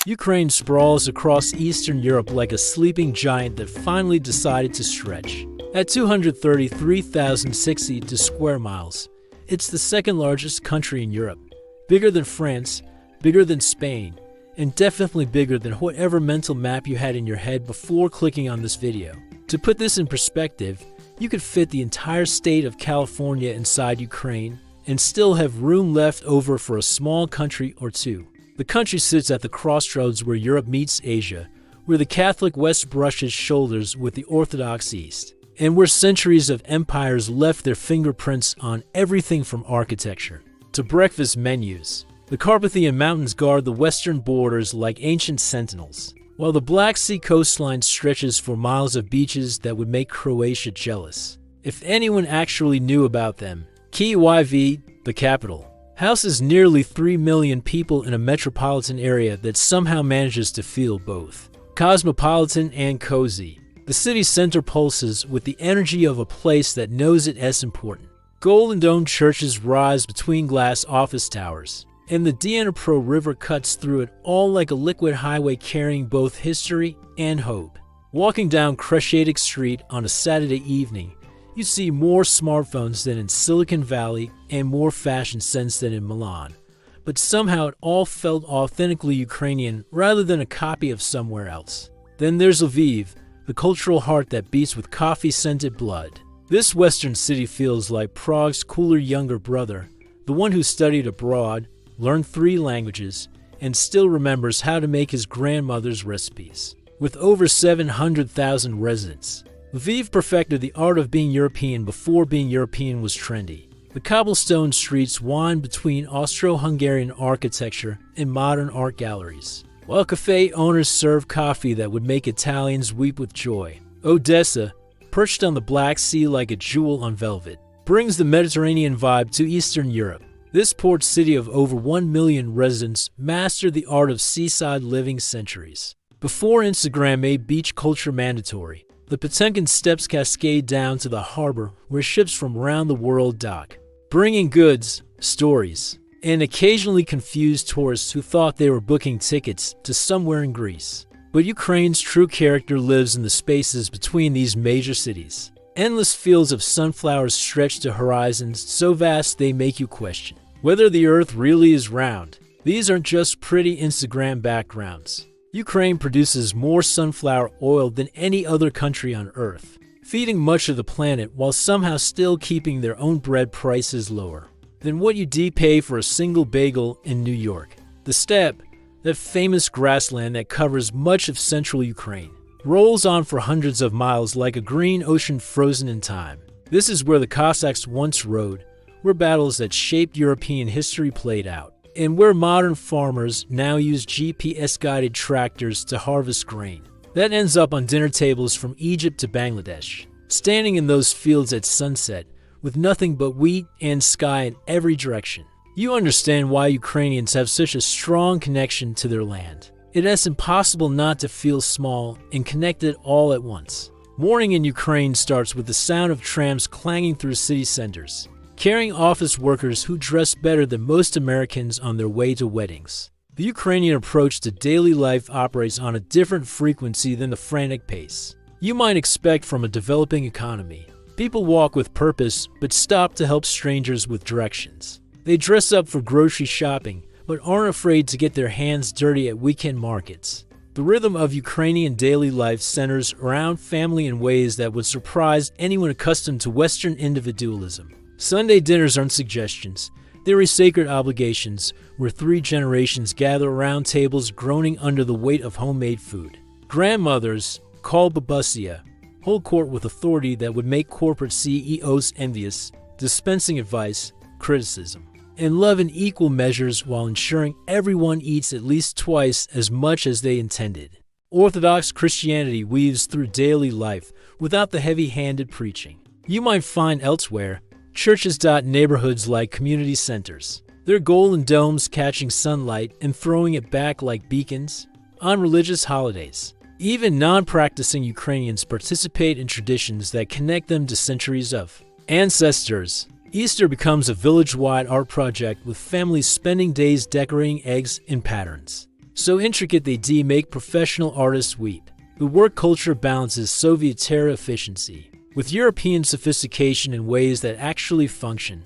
Ukraine sprawls across Eastern Europe like a sleeping giant that finally decided to stretch. At 233,060 square miles, it's the second largest country in Europe. Bigger than France, bigger than Spain, and definitely bigger than whatever mental map you had in your head before clicking on this video. To put this in perspective, you could fit the entire state of California inside Ukraine and still have room left over for a small country or two. The country sits at the crossroads where Europe meets Asia, where the Catholic West brushes shoulders with the Orthodox East, and where centuries of empires left their fingerprints on everything from architecture to breakfast menus. The Carpathian Mountains guard the western borders like ancient sentinels, while the Black Sea coastline stretches for miles of beaches that would make Croatia jealous, if anyone actually knew about them. Kyiv, the capital, houses nearly 3 million people in a metropolitan area that somehow manages to feel both cosmopolitan and cozy. The city's center pulses with the energy of a place that knows it as important. Golden domed churches rise between glass office towers, and the Dnipro River cuts through it all like a liquid highway carrying both history and hope. Walking down Crescedic Street on a Saturday evening, you see more smartphones than in Silicon Valley and more fashion sense than in Milan. But somehow it all felt authentically Ukrainian rather than a copy of somewhere else. Then there's Lviv, the cultural heart that beats with coffee-scented blood. This western city feels like Prague's cooler younger brother, the one who studied abroad, learned 3 languages, and still remembers how to make his grandmother's recipes. With over 700,000 residents, Lviv perfected the art of being European before being European was trendy. The cobblestone streets wind between Austro-Hungarian architecture and modern art galleries, while cafe owners serve coffee that would make Italians weep with joy. Odessa, perched on the Black Sea like a jewel on velvet, brings the Mediterranean vibe to Eastern Europe. This port city of over 1 million residents mastered the art of seaside living centuries before Instagram made beach culture mandatory. The Potemkin Steps cascade down to the harbor where ships from around the world dock, bringing goods, stories, and occasionally confused tourists who thought they were booking tickets to somewhere in Greece. But Ukraine's true character lives in the spaces between these major cities. Endless fields of sunflowers stretch to horizons so vast they make you question whether the earth really is round. These aren't just pretty Instagram backgrounds. Ukraine produces more sunflower oil than any other country on earth, feeding much of the planet while somehow still keeping their own bread prices lower than what you pay for a single bagel in New York. The steppe, that famous grassland that covers much of central Ukraine, rolls on for hundreds of miles like a green ocean frozen in time. This is where the Cossacks once rode, where battles that shaped European history played out, and where modern farmers now use GPS-guided tractors to harvest grain that ends up on dinner tables from Egypt to Bangladesh. Standing in those fields at sunset, with nothing but wheat and sky in every direction, you understand why Ukrainians have such a strong connection to their land. It is impossible not to feel small and connected all at once. Morning in Ukraine starts with the sound of trams clanging through city centers, carrying office workers who dress better than most Americans on their way to weddings. The Ukrainian approach to daily life operates on a different frequency than the frantic pace you might expect from a developing economy. People walk with purpose, but stop to help strangers with directions. They dress up for grocery shopping, but aren't afraid to get their hands dirty at weekend markets. The rhythm of Ukrainian daily life centers around family in ways that would surprise anyone accustomed to Western individualism. Sunday dinners aren't suggestions. They're sacred obligations where 3 generations gather around tables groaning under the weight of homemade food. Grandmothers, called Babusyas, hold court with authority that would make corporate CEOs envious, dispensing advice, criticism, and love in equal measures while ensuring everyone eats at least twice as much as they intended. Orthodox Christianity weaves through daily life without the heavy-handed preaching you might find elsewhere. Churches dot neighborhoods like community centers, their golden domes catching sunlight and throwing it back like beacons on religious holidays. Even non-practicing Ukrainians participate in traditions that connect them to centuries of ancestors. Easter becomes a village-wide art project with families spending days decorating eggs in patterns. So intricate they make professional artists weep. The work culture balances Soviet-era efficiency with European sophistication in ways that actually function.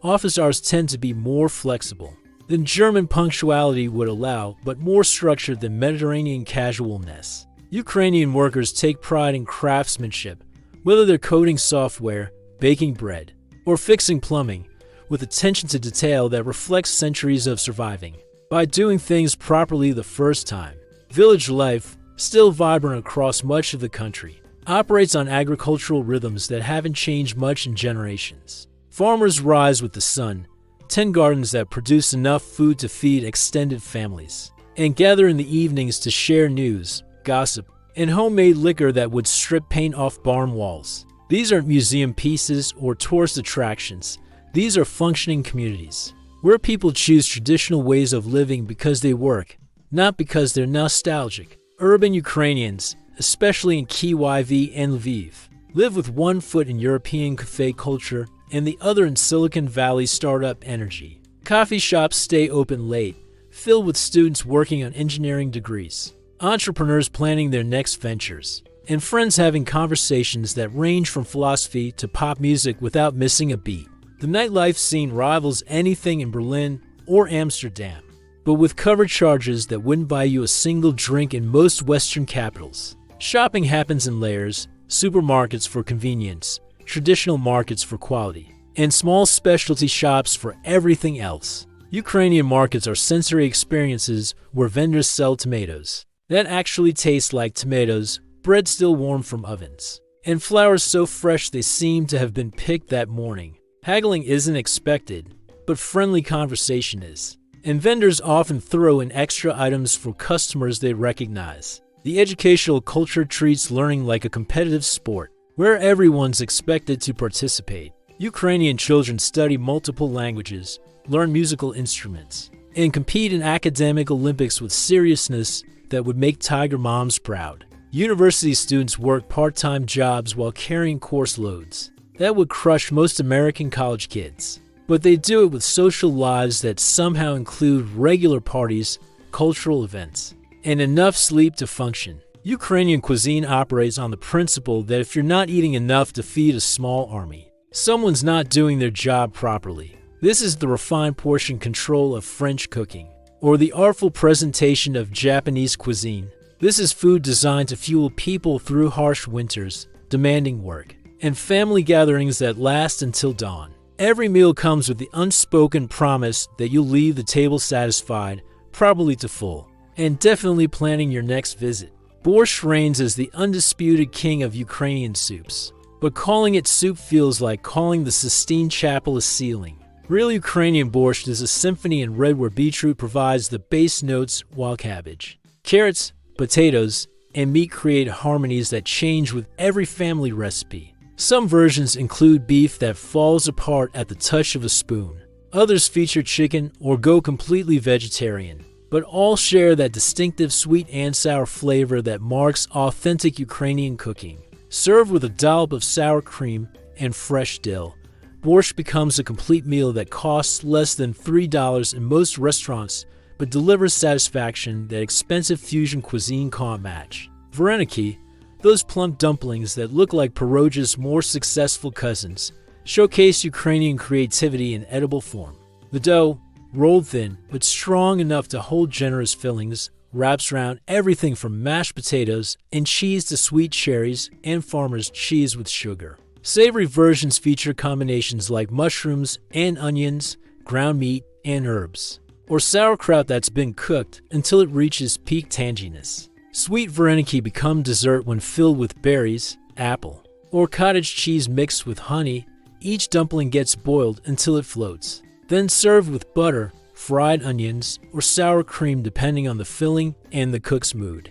Office hours tend to be more flexible than German punctuality would allow, but more structured than Mediterranean casualness. Ukrainian workers take pride in craftsmanship, whether they're coding software, baking bread, or fixing plumbing, with attention to detail that reflects centuries of surviving by doing things properly the first time. Village life, still vibrant across much of the country, operates on agricultural rhythms that haven't changed much in generations. Farmers rise with the sun, tend gardens that produce enough food to feed extended families, and gather in the evenings to share news, gossip, and homemade liquor that would strip paint off barn walls. These aren't museum pieces or tourist attractions. These are functioning communities, where people choose traditional ways of living because they work, not because they're nostalgic. Urban Ukrainians, especially in Kyiv and Lviv, live with one foot in European cafe culture and the other in Silicon Valley startup energy. Coffee shops stay open late, filled with students working on engineering degrees, entrepreneurs planning their next ventures, and friends having conversations that range from philosophy to pop music without missing a beat. The nightlife scene rivals anything in Berlin or Amsterdam, but with cover charges that wouldn't buy you a single drink in most Western capitals. Shopping happens in layers: supermarkets for convenience, traditional markets for quality, and small specialty shops for everything else. Ukrainian markets are sensory experiences where vendors sell tomatoes that actually taste like tomatoes, bread still warm from ovens, and flowers so fresh they seem to have been picked that morning. Haggling isn't expected, but friendly conversation is, and vendors often throw in extra items for customers they recognize. The educational culture treats learning like a competitive sport, where everyone's expected to participate. Ukrainian children study multiple languages, learn musical instruments, and compete in academic Olympics with seriousness that would make tiger moms proud. University students work part-time jobs while carrying course loads that would crush most American college kids. But they do it with social lives that somehow include regular parties, cultural events, and enough sleep to function. Ukrainian cuisine operates on the principle that if you're not eating enough to feed a small army, someone's not doing their job properly. This is the refined portion control of French cooking, or the artful presentation of Japanese cuisine. This is food designed to fuel people through harsh winters, demanding work, and family gatherings that last until dawn. Every meal comes with the unspoken promise that you'll leave the table satisfied, probably to full, and definitely planning your next visit. Borscht reigns as the undisputed king of Ukrainian soups, but calling it soup feels like calling the Sistine Chapel a ceiling. Real Ukrainian borscht is a symphony in red where beetroot provides the bass notes while cabbage, carrots, potatoes, and meat create harmonies that change with every family recipe. Some versions include beef that falls apart at the touch of a spoon. Others feature chicken or go completely vegetarian, but all share that distinctive sweet and sour flavor that marks authentic Ukrainian cooking. Served with a dollop of sour cream and fresh dill, borscht becomes a complete meal that costs less than $3 in most restaurants but delivers satisfaction that expensive fusion cuisine can't match. Vareniki, those plump dumplings that look like pierogia's more successful cousins, showcase Ukrainian creativity in edible form. The dough, rolled thin but strong enough to hold generous fillings, wraps around everything from mashed potatoes and cheese to sweet cherries and farmer's cheese with sugar. Savory versions feature combinations like mushrooms and onions, ground meat, and herbs, or sauerkraut that's been cooked until it reaches peak tanginess. Sweet vareniki become dessert when filled with berries, apple, or cottage cheese mixed with honey. Each dumpling gets boiled until it floats, then served with butter, fried onions, or sour cream depending on the filling and the cook's mood.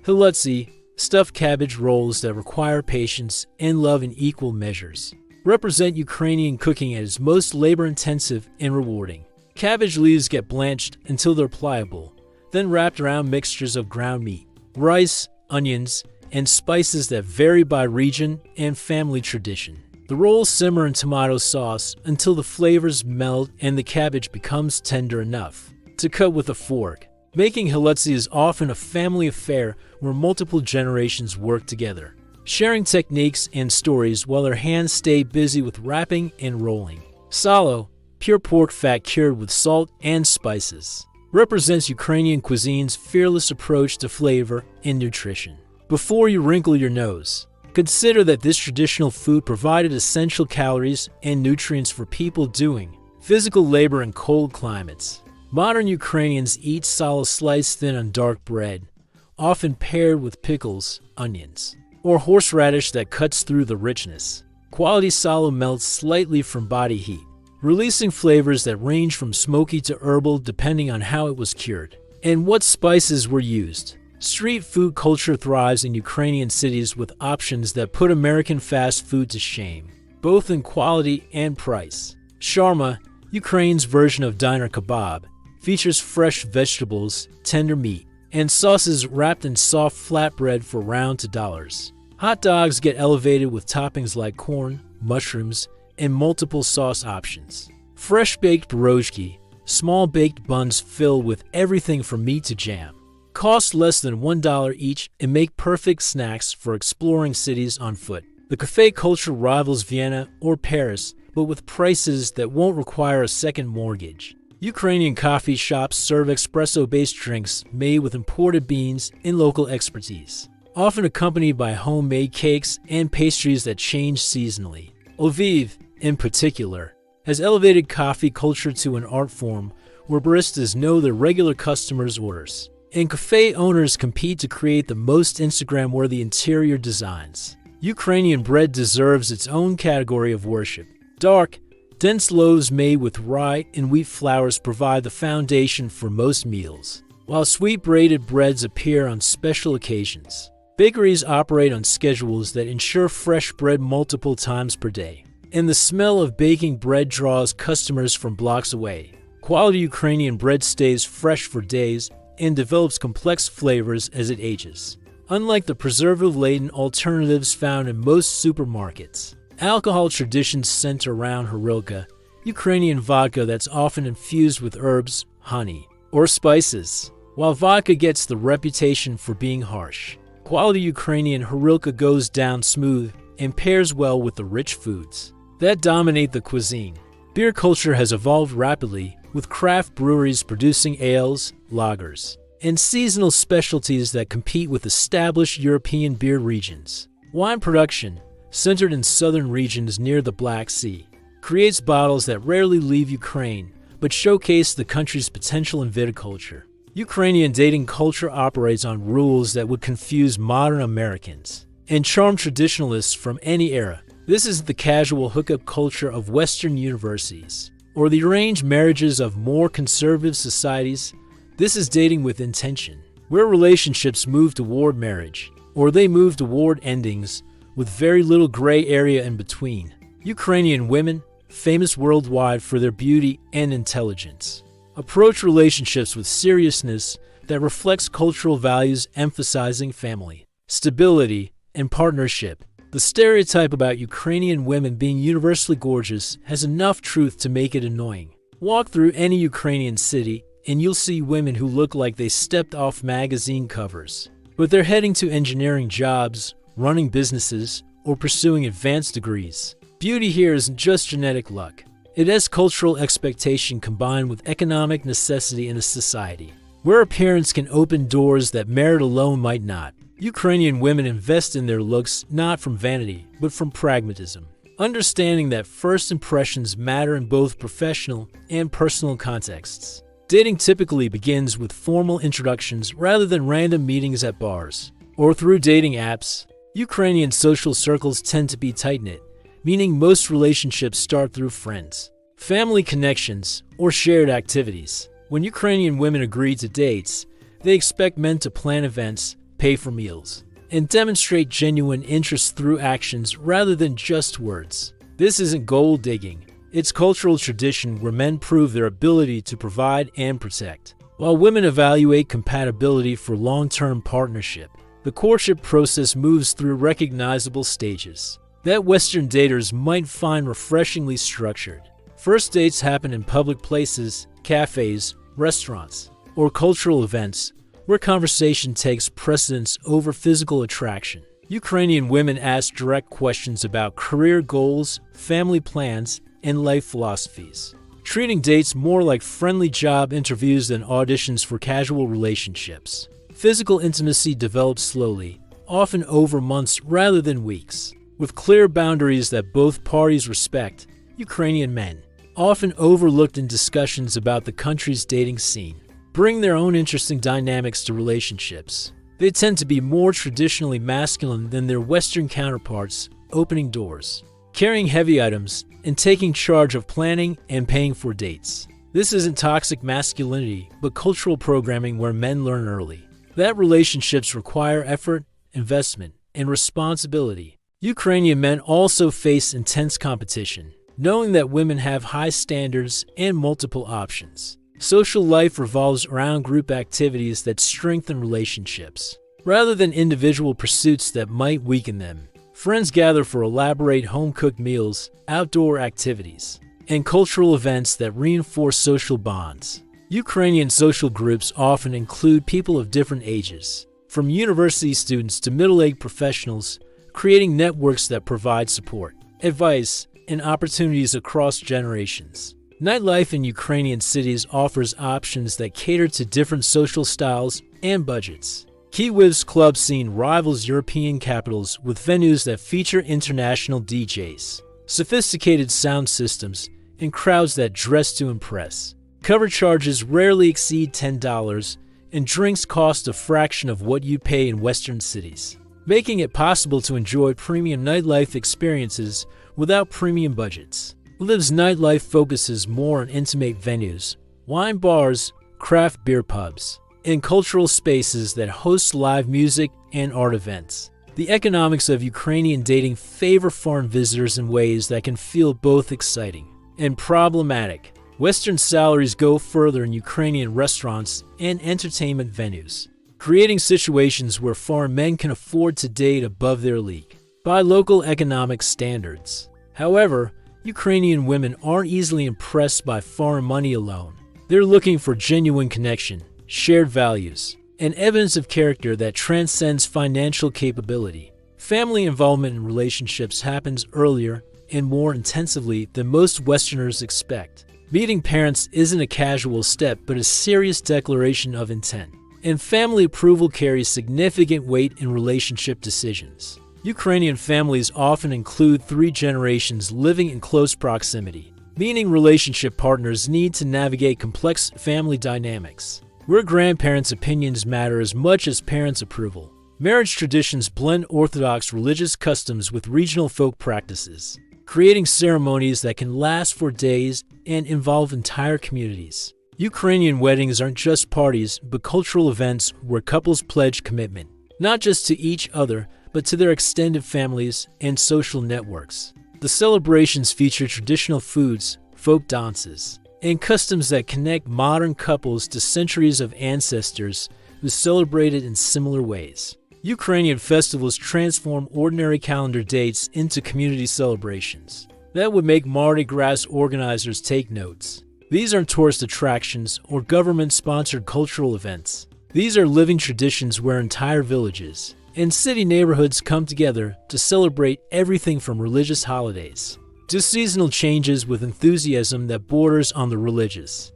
Hilutsi, stuffed cabbage rolls that require patience and love in equal measures, represent Ukrainian cooking at its most labor-intensive and rewarding. Cabbage leaves get blanched until they're pliable, then wrapped around mixtures of ground meat, rice, onions, and spices that vary by region and family tradition. The rolls simmer in tomato sauce until the flavors melt and the cabbage becomes tender enough to cut with a fork. Making halutzi is often a family affair where multiple generations work together, sharing techniques and stories while their hands stay busy with wrapping and rolling. Salo, pure pork fat cured with salt and spices, represents Ukrainian cuisine's fearless approach to flavor and nutrition. Before you wrinkle your nose, consider that this traditional food provided essential calories and nutrients for people doing physical labor in cold climates. Modern Ukrainians eat salo sliced thin on dark bread, often paired with pickles, onions, or horseradish that cuts through the richness. Quality salo melts slightly from body heat, releasing flavors that range from smoky to herbal depending on how it was cured and what spices were used. Street food culture thrives in Ukrainian cities with options that put American fast food to shame, both in quality and price. Shawarma, Ukraine's version of diner kebab, features fresh vegetables, tender meat, and sauces wrapped in soft flatbread for round to dollars. Hot dogs get elevated with toppings like corn, mushrooms, and multiple sauce options. Fresh baked pierogi, small baked buns filled with everything from meat to jam, cost less than $1 each and make perfect snacks for exploring cities on foot. The cafe culture rivals Vienna or Paris, but with prices that won't require a second mortgage. Ukrainian coffee shops serve espresso-based drinks made with imported beans and local expertise, often accompanied by homemade cakes and pastries that change seasonally. Lviv, in particular, has elevated coffee culture to an art form where baristas know their regular customers' orders, and cafe owners compete to create the most Instagram-worthy interior designs. Ukrainian bread deserves its own category of worship. Dark, dense loaves made with rye and wheat flours provide the foundation for most meals, while sweet braided breads appear on special occasions. Bakeries operate on schedules that ensure fresh bread multiple times per day, and the smell of baking bread draws customers from blocks away. Quality Ukrainian bread stays fresh for days and develops complex flavors as it ages, unlike the preservative-laden alternatives found in most supermarkets. Alcohol traditions center around horilka, Ukrainian vodka that's often infused with herbs, honey, or spices. While vodka gets the reputation for being harsh, quality Ukrainian horilka goes down smooth and pairs well with the rich foods that dominate the cuisine. Beer culture has evolved rapidly, with craft breweries producing ales, lagers, and seasonal specialties that compete with established European beer regions. Wine production, centered in southern regions near the Black Sea, creates bottles that rarely leave Ukraine but showcase the country's potential in viticulture. Ukrainian dating culture operates on rules that would confuse modern Americans and charm traditionalists from any era. This is the casual hookup culture of Western universities, or the arranged marriages of more conservative societies. This is dating with intention, where relationships move toward marriage, or they move toward endings, with very little gray area in between. Ukrainian women, famous worldwide for their beauty and intelligence, approach relationships with seriousness that reflects cultural values emphasizing family, stability, and partnership. The stereotype about Ukrainian women being universally gorgeous has enough truth to make it annoying. Walk through any Ukrainian city and you'll see women who look like they stepped off magazine covers, but they're heading to engineering jobs, running businesses, or pursuing advanced degrees. Beauty here isn't just genetic luck. It has cultural expectation combined with economic necessity in a society where appearance can open doors that merit alone might not. Ukrainian women invest in their looks not from vanity, but from pragmatism, understanding that first impressions matter in both professional and personal contexts. Dating typically begins with formal introductions rather than random meetings at bars or through dating apps. Ukrainian social circles tend to be tight-knit, meaning most relationships start through friends, family connections, or shared activities. When Ukrainian women agree to dates, they expect men to plan events, pay for meals, and demonstrate genuine interest through actions rather than just words. This isn't gold digging. It's cultural tradition where men prove their ability to provide and protect, while women evaluate compatibility for long-term partnership. The courtship process moves through recognizable stages that Western daters might find refreshingly structured. First dates happen in public places, cafes, restaurants. or cultural events, where conversation takes precedence over physical attraction. Ukrainian women ask direct questions about career goals, family plans, and life philosophies, treating dates more like friendly job interviews than auditions for casual relationships. Physical intimacy develops slowly, often over months rather than weeks, with clear boundaries that both parties respect. Ukrainian men, often overlooked in discussions about the country's dating scene, bring their own interesting dynamics to relationships. They tend to be more traditionally masculine than their Western counterparts, opening doors, carrying heavy items, and taking charge of planning and paying for dates. This isn't toxic masculinity, but cultural programming where men learn early that relationships require effort, investment, and responsibility. Ukrainian men also face intense competition, knowing that women have high standards and multiple options. Social life revolves around group activities that strengthen relationships, rather than individual pursuits that might weaken them. Friends gather for elaborate home-cooked meals, outdoor activities, and cultural events that reinforce social bonds. Ukrainian social groups often include people of different ages, from university students to middle-aged professionals, creating networks that provide support, advice, and opportunities across generations. Nightlife in Ukrainian cities offers options that cater to different social styles and budgets. Kyiv's club scene rivals European capitals with venues that feature international DJs, sophisticated sound systems, and crowds that dress to impress. Cover charges rarely exceed $10, and drinks cost a fraction of what you pay in Western cities, making it possible to enjoy premium nightlife experiences without premium budgets. Lviv's nightlife focuses more on intimate venues, wine bars, craft beer pubs, and cultural spaces that host live music and art events. The economics of Ukrainian dating favor foreign visitors in ways that can feel both exciting and problematic. Western salaries go further in Ukrainian restaurants and entertainment venues, creating situations where foreign men can afford to date above their league by local economic standards. However, Ukrainian women aren't easily impressed by foreign money alone. They're looking for genuine connection, shared values, and evidence of character that transcends financial capability. Family involvement in relationships happens earlier and more intensively than most Westerners expect. Meeting parents isn't a casual step but a serious declaration of intent, and family approval carries significant weight in relationship decisions. Ukrainian families often include 3 generations living in close proximity, meaning relationship partners need to navigate complex family dynamics, where grandparents' opinions matter as much as parents' approval. Marriage traditions blend Orthodox religious customs with regional folk practices, creating ceremonies that can last for days and involve entire communities. Ukrainian weddings aren't just parties, but cultural events where couples pledge commitment, not just to each other, but to their extended families and social networks. The celebrations feature traditional foods, folk dances, and customs that connect modern couples to centuries of ancestors who celebrated in similar ways. Ukrainian festivals transform ordinary calendar dates into community celebrations that would make Mardi Gras organizers take notes. These aren't tourist attractions or government-sponsored cultural events. These are living traditions where entire villages and city neighborhoods come together to celebrate everything from religious holidays to seasonal changes with enthusiasm that borders on the religious.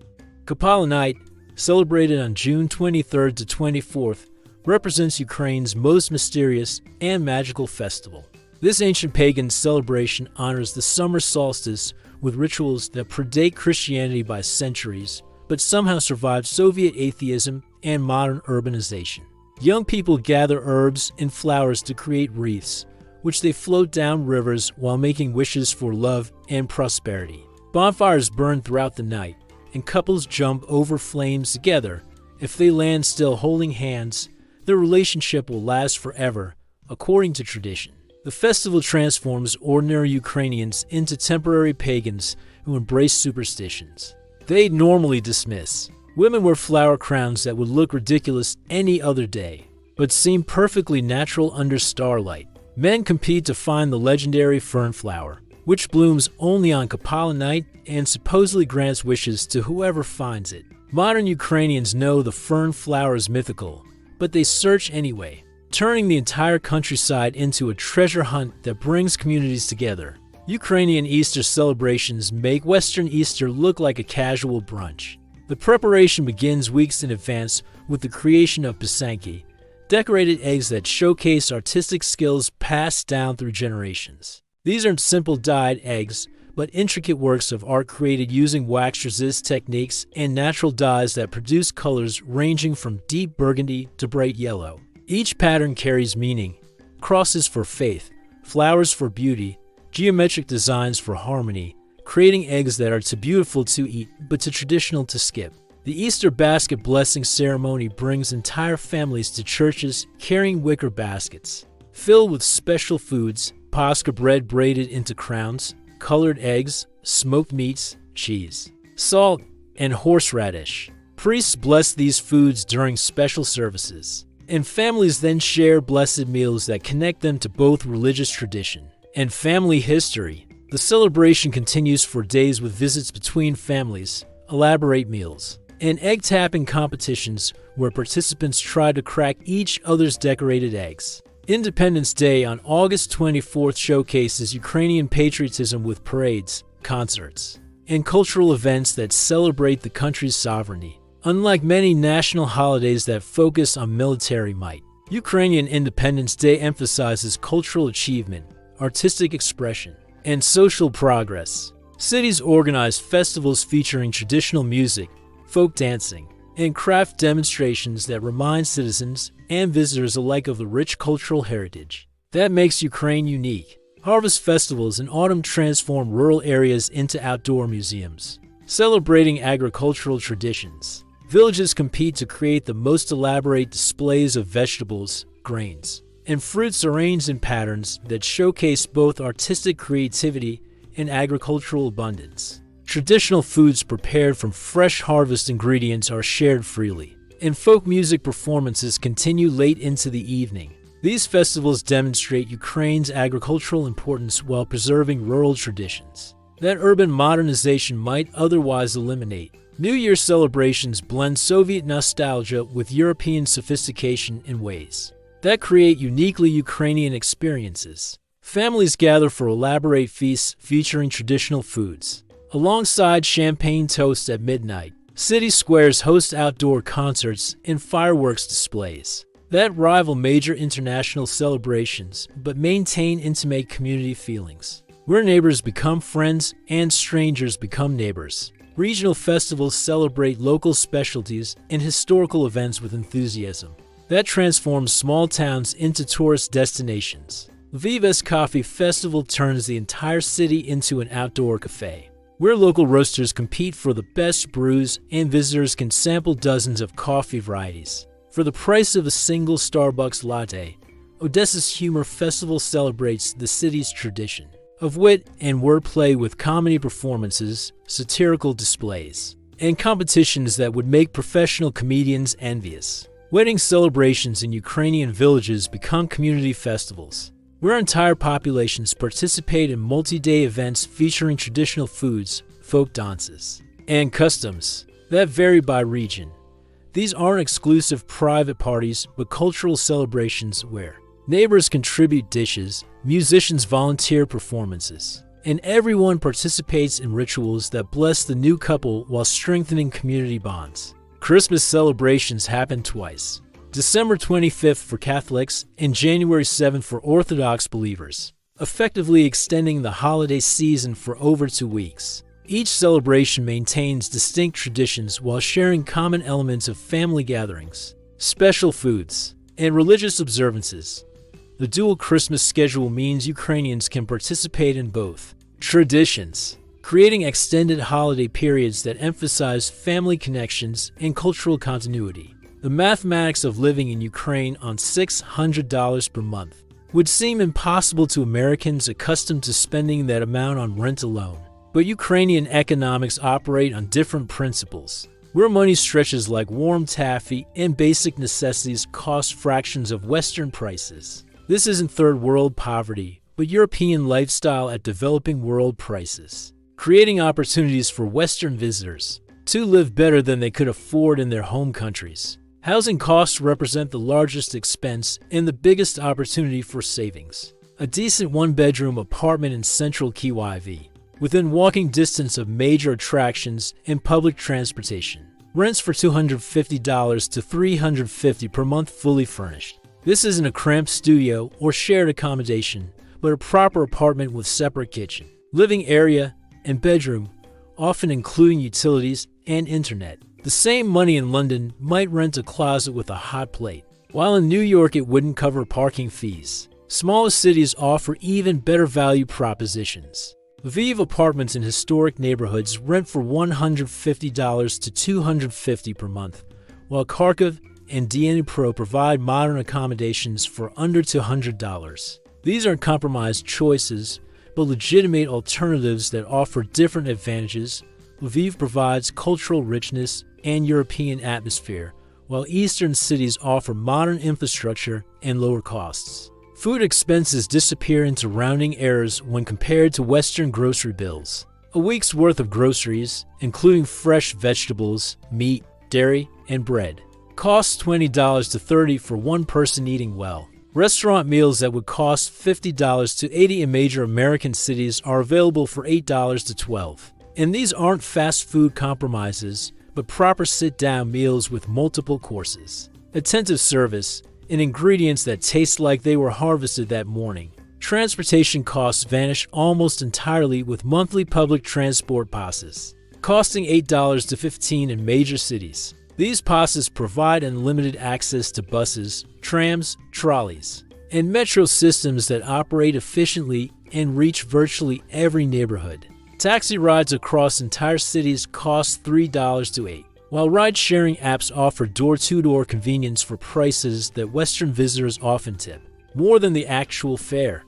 Kapala Night, celebrated on June 23rd to 24th, represents Ukraine's most mysterious and magical festival. This ancient pagan celebration honors the summer solstice with rituals that predate Christianity by centuries, but somehow survived Soviet atheism and modern urbanization. Young people gather herbs and flowers to create wreaths, which they float down rivers while making wishes for love and prosperity. Bonfires burn throughout the night, and couples jump over flames together. If they land still holding hands, their relationship will last forever, according to tradition. The festival transforms ordinary Ukrainians into temporary pagans who embrace superstitions they'd normally dismiss. Women wear flower crowns that would look ridiculous any other day, but seem perfectly natural under starlight. Men compete to find the legendary fern flower, which blooms only on Kapala Night and supposedly grants wishes to whoever finds it. Modern Ukrainians know the fern flower is mythical, but they search anyway, turning the entire countryside into a treasure hunt that brings communities together. Ukrainian Easter celebrations make Western Easter look like a casual brunch. The preparation begins weeks in advance with the creation of pisanki, decorated eggs that showcase artistic skills passed down through generations. These aren't simple dyed eggs, but intricate works of art created using wax-resist techniques and natural dyes that produce colors ranging from deep burgundy to bright yellow. Each pattern carries meaning: crosses for faith, flowers for beauty, geometric designs for harmony, creating eggs that are too beautiful to eat but too traditional to skip. The Easter basket blessing ceremony brings entire families to churches carrying wicker baskets, filled with special foods: Pascha bread braided into crowns, colored eggs, smoked meats, cheese, salt, and horseradish. Priests bless these foods during special services, and families then share blessed meals that connect them to both religious tradition and family history. The celebration continues for days with visits between families, elaborate meals, and egg-tapping competitions where participants try to crack each other's decorated eggs. Independence Day on August 24th showcases Ukrainian patriotism with parades, concerts, and cultural events that celebrate the country's sovereignty. Unlike many national holidays that focus on military might, Ukrainian Independence Day emphasizes cultural achievement, artistic expression, and social progress. Cities organize festivals featuring traditional music, folk dancing, and craft demonstrations that remind citizens and visitors alike of the rich cultural heritage that makes Ukraine unique. Harvest festivals in autumn transform rural areas into outdoor museums, celebrating agricultural traditions. Villages compete to create the most elaborate displays of vegetables, grains, and fruits arranged in patterns that showcase both artistic creativity and agricultural abundance. Traditional foods prepared from fresh harvest ingredients are shared freely, and folk music performances continue late into the evening. These festivals demonstrate Ukraine's agricultural importance while preserving rural traditions that urban modernization might otherwise eliminate. New Year celebrations blend Soviet nostalgia with European sophistication in ways that create uniquely Ukrainian experiences. Families gather for elaborate feasts featuring traditional foods, alongside champagne toasts at midnight. City squares host outdoor concerts and fireworks displays that rival major international celebrations but maintain intimate community feelings, where neighbors become friends and strangers become neighbors. Regional festivals celebrate local specialties and historical events with enthusiasm that transforms small towns into tourist destinations. Lviv's Coffee Festival turns the entire city into an outdoor cafe, where local roasters compete for the best brews and visitors can sample dozens of coffee varieties for the price of a single Starbucks latte. Odessa's Humor Festival celebrates the city's tradition of wit and wordplay with comedy performances, satirical displays, and competitions that would make professional comedians envious. Wedding celebrations in Ukrainian villages become community festivals, where entire populations participate in multi-day events featuring traditional foods, folk dances, and customs that vary by region. These aren't exclusive private parties, but cultural celebrations where neighbors contribute dishes, musicians volunteer performances, and everyone participates in rituals that bless the new couple while strengthening community bonds. Christmas celebrations happen twice: December 25th for Catholics and January 7th for Orthodox believers, effectively extending the holiday season for over 2 weeks. Each celebration maintains distinct traditions while sharing common elements of family gatherings, special foods, and religious observances. The dual Christmas schedule means Ukrainians can participate in both traditions, creating extended holiday periods that emphasize family connections and cultural continuity. The mathematics of living in Ukraine on $600 per month would seem impossible to Americans accustomed to spending that amount on rent alone. But Ukrainian economics operate on different principles, where money stretches like warm taffy and basic necessities cost fractions of Western prices. This isn't third world poverty, but European lifestyle at developing world prices, creating opportunities for Western visitors to live better than they could afford in their home countries. Housing costs represent the largest expense and the biggest opportunity for savings. A decent one-bedroom apartment in central KYV, within walking distance of major attractions and public transportation. Rents for $250 to $350 per month fully furnished. This isn't a cramped studio or shared accommodation, but a proper apartment with separate kitchen, living area, and bedroom, often including utilities and internet. The same money in London might rent a closet with a hot plate, while in New York it wouldn't cover parking fees. Smaller cities offer even better value propositions. Lviv apartments in historic neighborhoods rent for $150 to $250 per month, while Kharkiv and Dnipro provide modern accommodations for under $200. These aren't compromised choices, but legitimate alternatives that offer different advantages. Lviv provides cultural richness and European atmosphere, while eastern cities offer modern infrastructure and lower costs. Food expenses disappear into rounding errors when compared to Western grocery bills. A week's worth of groceries, including fresh vegetables, meat, dairy, and bread, costs $20 to $30 for one person eating well. Restaurant meals that would cost $50 to $80 in major American cities are available for $8 to $12. And these aren't fast food compromises, but proper sit-down meals with multiple courses, attentive service, and ingredients that taste like they were harvested that morning. Transportation costs vanish almost entirely with monthly public transport passes, costing $8 to $15 in major cities. These passes provide unlimited access to buses, trams, trolleys, and metro systems that operate efficiently and reach virtually every neighborhood. Taxi rides across entire cities cost $3 to $8, while ride-sharing apps offer door-to-door convenience for prices that Western visitors often tip, more than the actual fare.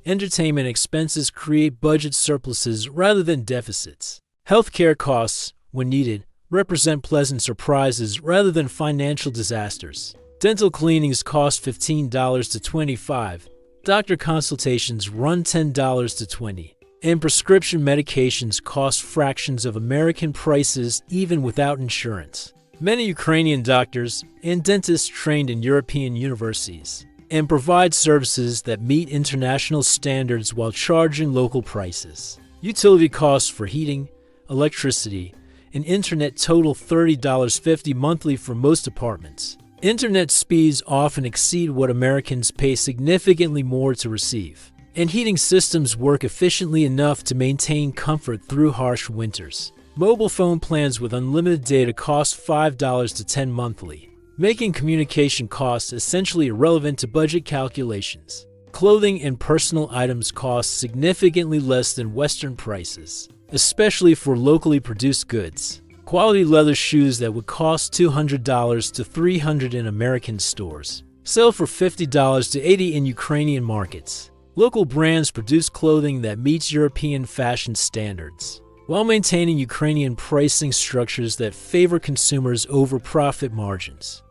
Entertainment expenses create budget surpluses rather than deficits. Healthcare costs, when needed, represent pleasant surprises rather than financial disasters. Dental cleanings cost $15 to $25. Doctor consultations run $10 to $20. And prescription medications cost fractions of American prices even without insurance. Many Ukrainian doctors and dentists trained in European universities and provide services that meet international standards while charging local prices. Utility costs for heating, electricity, and internet total $30.50 monthly for most apartments. Internet speeds often exceed what Americans pay significantly more to receive. And heating systems work efficiently enough to maintain comfort through harsh winters. Mobile phone plans with unlimited data cost $5 to $10 monthly, making communication costs essentially irrelevant to budget calculations. Clothing and personal items cost significantly less than Western prices, especially for locally produced goods. Quality leather shoes that would cost $200 to $300 in American stores sell for $50 to $80 in Ukrainian markets. Local brands produce clothing that meets European fashion standards, while maintaining Ukrainian pricing structures that favor consumers over profit margins.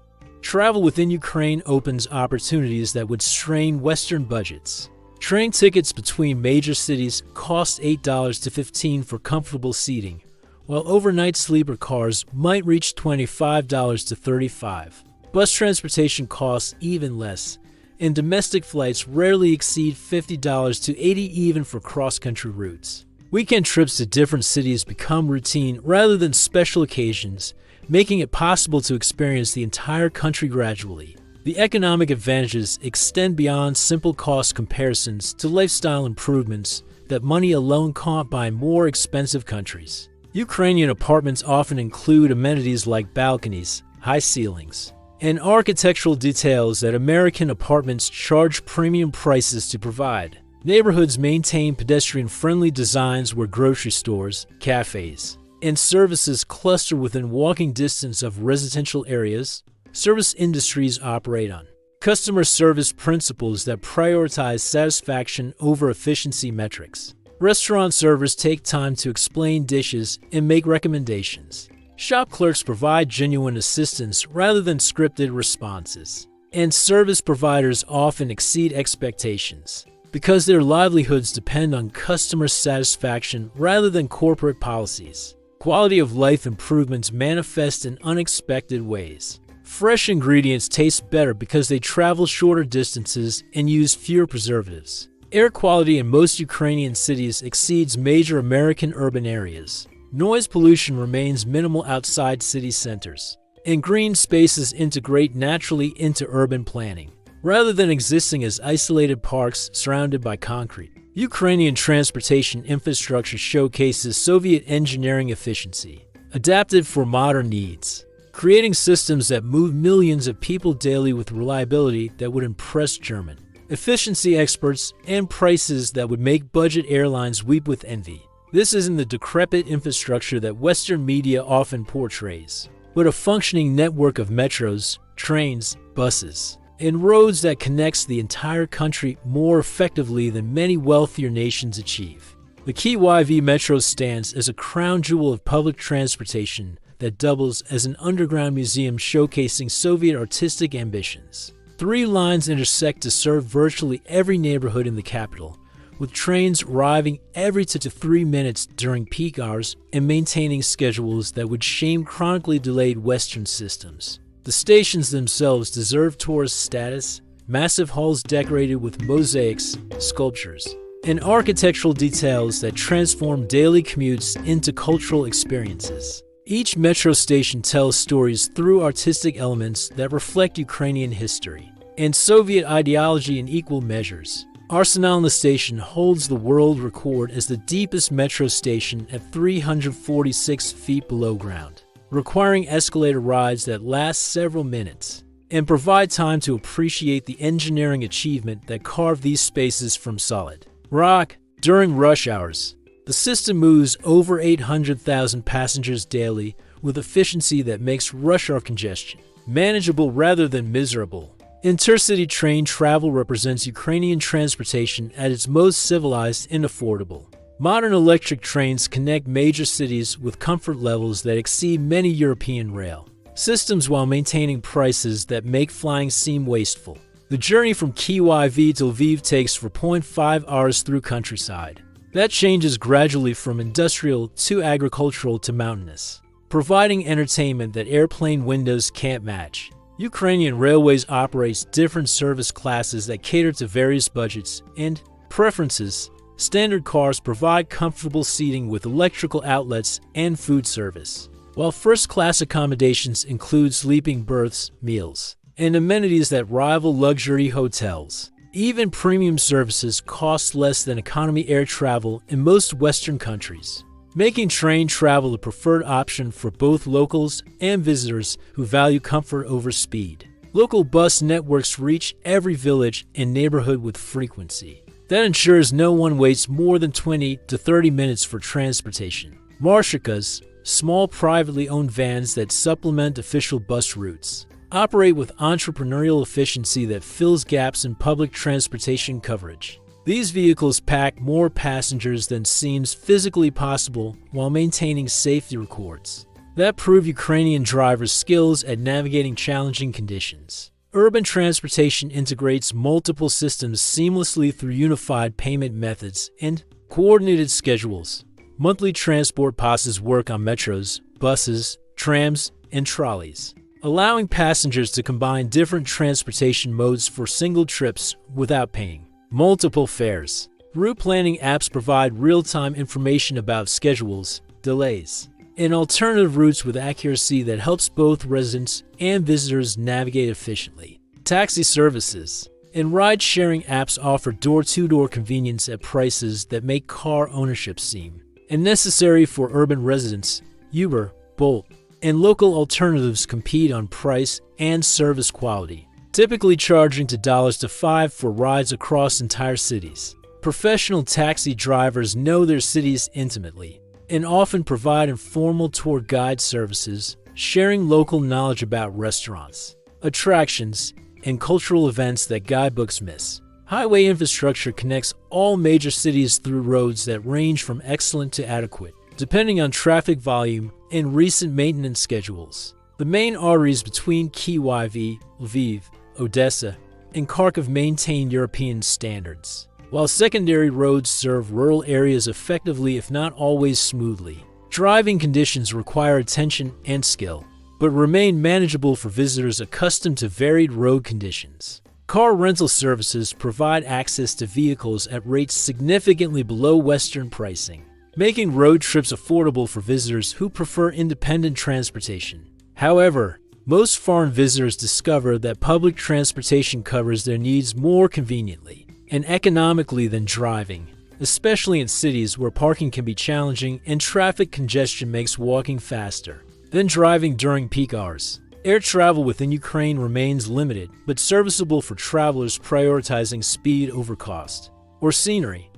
Travel within Ukraine opens opportunities that would strain Western budgets. Train tickets between major cities cost $8 to $15 for comfortable seating, while overnight sleeper cars might reach $25 to $35. Bus transportation costs even less, and domestic flights rarely exceed $50 to $80 even for cross-country routes. Weekend trips to different cities become routine rather than special occasions, making it possible to experience the entire country gradually. The economic advantages extend beyond simple cost comparisons to lifestyle improvements that money alone can't buy in more expensive countries. Ukrainian apartments often include amenities like balconies, high ceilings, and architectural details that American apartments charge premium prices to provide. Neighborhoods maintain pedestrian-friendly designs where grocery stores, cafés, and services cluster within walking distance of residential areas. Service industries operate on customer service principles that prioritize satisfaction over efficiency metrics. Restaurant servers take time to explain dishes and make recommendations. Shop clerks provide genuine assistance rather than scripted responses. And service providers often exceed expectations because their livelihoods depend on customer satisfaction rather than corporate policies. Quality of life improvements manifest in unexpected ways. Fresh ingredients taste better because they travel shorter distances and use fewer preservatives. Air quality in most Ukrainian cities exceeds major American urban areas. Noise pollution remains minimal outside city centers, and green spaces integrate naturally into urban planning, rather than existing as isolated parks surrounded by concrete. Ukrainian transportation infrastructure showcases Soviet engineering efficiency, adapted for modern needs, creating systems that move millions of people daily with reliability that would impress German efficiency experts and prices that would make budget airlines weep with envy. This isn't the decrepit infrastructure that Western media often portrays, but a functioning network of metros, trains, buses, and roads that connects the entire country more effectively than many wealthier nations achieve. The Kyiv Metro stands as a crown jewel of public transportation that doubles as an underground museum showcasing Soviet artistic ambitions. 3 lines intersect to serve virtually every neighborhood in the capital, with trains arriving every 2 to 3 minutes during peak hours and maintaining schedules that would shame chronically delayed Western systems. The stations themselves deserve tourist status, massive halls decorated with mosaics, sculptures, and architectural details that transform daily commutes into cultural experiences. Each metro station tells stories through artistic elements that reflect Ukrainian history and Soviet ideology in equal measures. Arsenal station holds the world record as the deepest metro station at 346 feet below ground, requiring escalator rides that last several minutes and provide time to appreciate the engineering achievement that carved these spaces from solid rock. During rush hours, the system moves over 800,000 passengers daily with efficiency that makes rush hour congestion manageable rather than miserable. Intercity train travel represents Ukrainian transportation at its most civilized and affordable. Modern electric trains connect major cities with comfort levels that exceed many European rail systems while maintaining prices that make flying seem wasteful. The journey from Kyiv to Lviv takes 4.5 hours through countryside. That changes gradually from industrial to agricultural to mountainous, providing entertainment that airplane windows can't match. Ukrainian Railways operates different service classes that cater to various budgets and preferences. Standard cars provide comfortable seating with electrical outlets and food service, while first-class accommodations include sleeping berths, meals, and amenities that rival luxury hotels. Even premium services cost less than economy air travel in most Western countries, making train travel the preferred option for both locals and visitors who value comfort over speed. Local bus networks reach every village and neighborhood with frequency. That ensures no one waits more than 20 to 30 minutes for transportation. Marshrutkas, small privately owned vans that supplement official bus routes, operate with entrepreneurial efficiency that fills gaps in public transportation coverage. These vehicles pack more passengers than seems physically possible while maintaining safety records that prove Ukrainian drivers' skills at navigating challenging conditions. Urban transportation integrates multiple systems seamlessly through unified payment methods and coordinated schedules. Monthly transport passes work on metros, buses, trams, and trolleys, allowing passengers to combine different transportation modes for single trips without paying multiple fares. Route planning apps provide real-time information about schedules, delays, and alternative routes with accuracy that helps both residents and visitors navigate efficiently. Taxi services and ride-sharing apps offer door-to-door convenience at prices that make car ownership seem unnecessary for urban residents. Uber, Bolt, and local alternatives compete on price and service quality, typically charging to $5 for rides across entire cities. Professional taxi drivers know their cities intimately and often provide informal tour guide services, sharing local knowledge about restaurants, attractions, and cultural events that guidebooks miss. Highway infrastructure connects all major cities through roads that range from excellent to adequate, depending on traffic volume and recent maintenance schedules. The main arteries between Kyiv, Lviv, Odessa, and Kharkiv maintain European standards, while secondary roads serve rural areas effectively if not always smoothly. Driving conditions require attention and skill, but remain manageable for visitors accustomed to varied road conditions. Car rental services provide access to vehicles at rates significantly below Western pricing, making road trips affordable for visitors who prefer independent transportation. However, most foreign visitors discover that public transportation covers their needs more conveniently and economically than driving, especially in cities where parking can be challenging and traffic congestion makes walking faster than driving during peak hours. Air travel within Ukraine remains limited, but serviceable for travelers prioritizing speed over cost or scenery.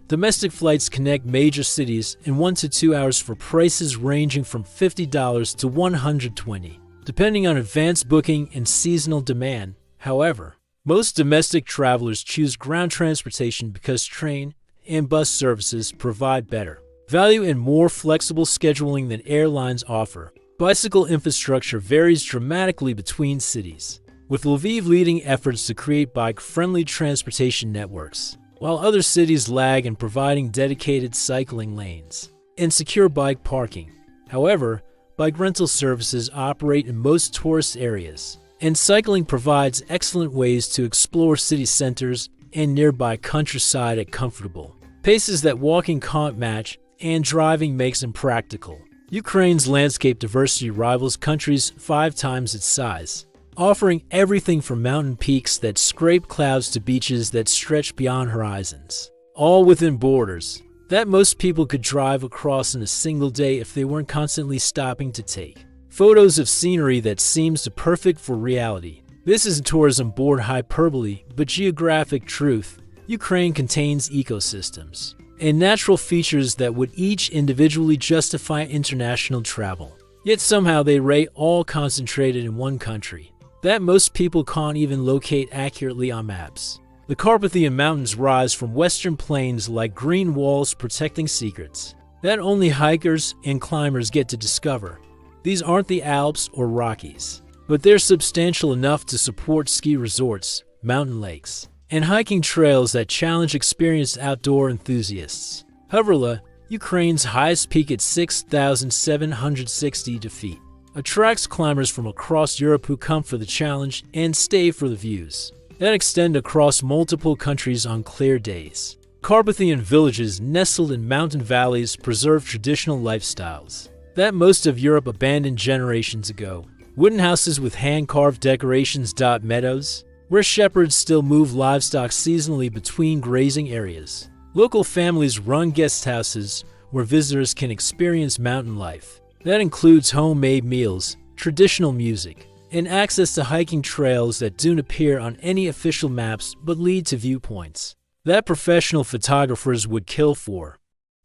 Domestic flights connect major cities in 1 to 2 hours for prices ranging from $50 to $120, depending on advance booking and seasonal demand. However, most domestic travelers choose ground transportation because train and bus services provide better value and more flexible scheduling than airlines offer. Bicycle infrastructure varies dramatically between cities, with Lviv leading efforts to create bike-friendly transportation networks, while other cities lag in providing dedicated cycling lanes and secure bike parking. However, bike rental services operate in most tourist areas, and cycling provides excellent ways to explore city centers and nearby countryside at comfortable paces that walking can't match and driving makes impractical. Ukraine's landscape diversity rivals countries 5 times its size, offering everything from mountain peaks that scrape clouds to beaches that stretch beyond horizons, all within borders that most people could drive across in a single day if they weren't constantly stopping to take photos of scenery that seems too perfect for reality. This isn't tourism board hyperbole, but geographic truth. Ukraine contains ecosystems and natural features that would each individually justify international travel. Yet somehow they rate all concentrated in one country that most people can't even locate accurately on maps. The Carpathian Mountains rise from western plains like green walls protecting secrets that only hikers and climbers get to discover. These aren't the Alps or Rockies, but they're substantial enough to support ski resorts, mountain lakes, and hiking trails that challenge experienced outdoor enthusiasts. Havrla, Ukraine's highest peak at 6,760 feet, attracts climbers from across Europe who come for the challenge and stay for the views that extend across multiple countries on clear days. Carpathian villages nestled in mountain valleys preserve traditional lifestyles that most of Europe abandoned generations ago. Wooden houses with hand-carved decorations dot meadows, where shepherds still move livestock seasonally between grazing areas. Local families run guest houses where visitors can experience mountain life. That includes homemade meals, traditional music, and access to hiking trails that don't appear on any official maps but lead to viewpoints that professional photographers would kill for.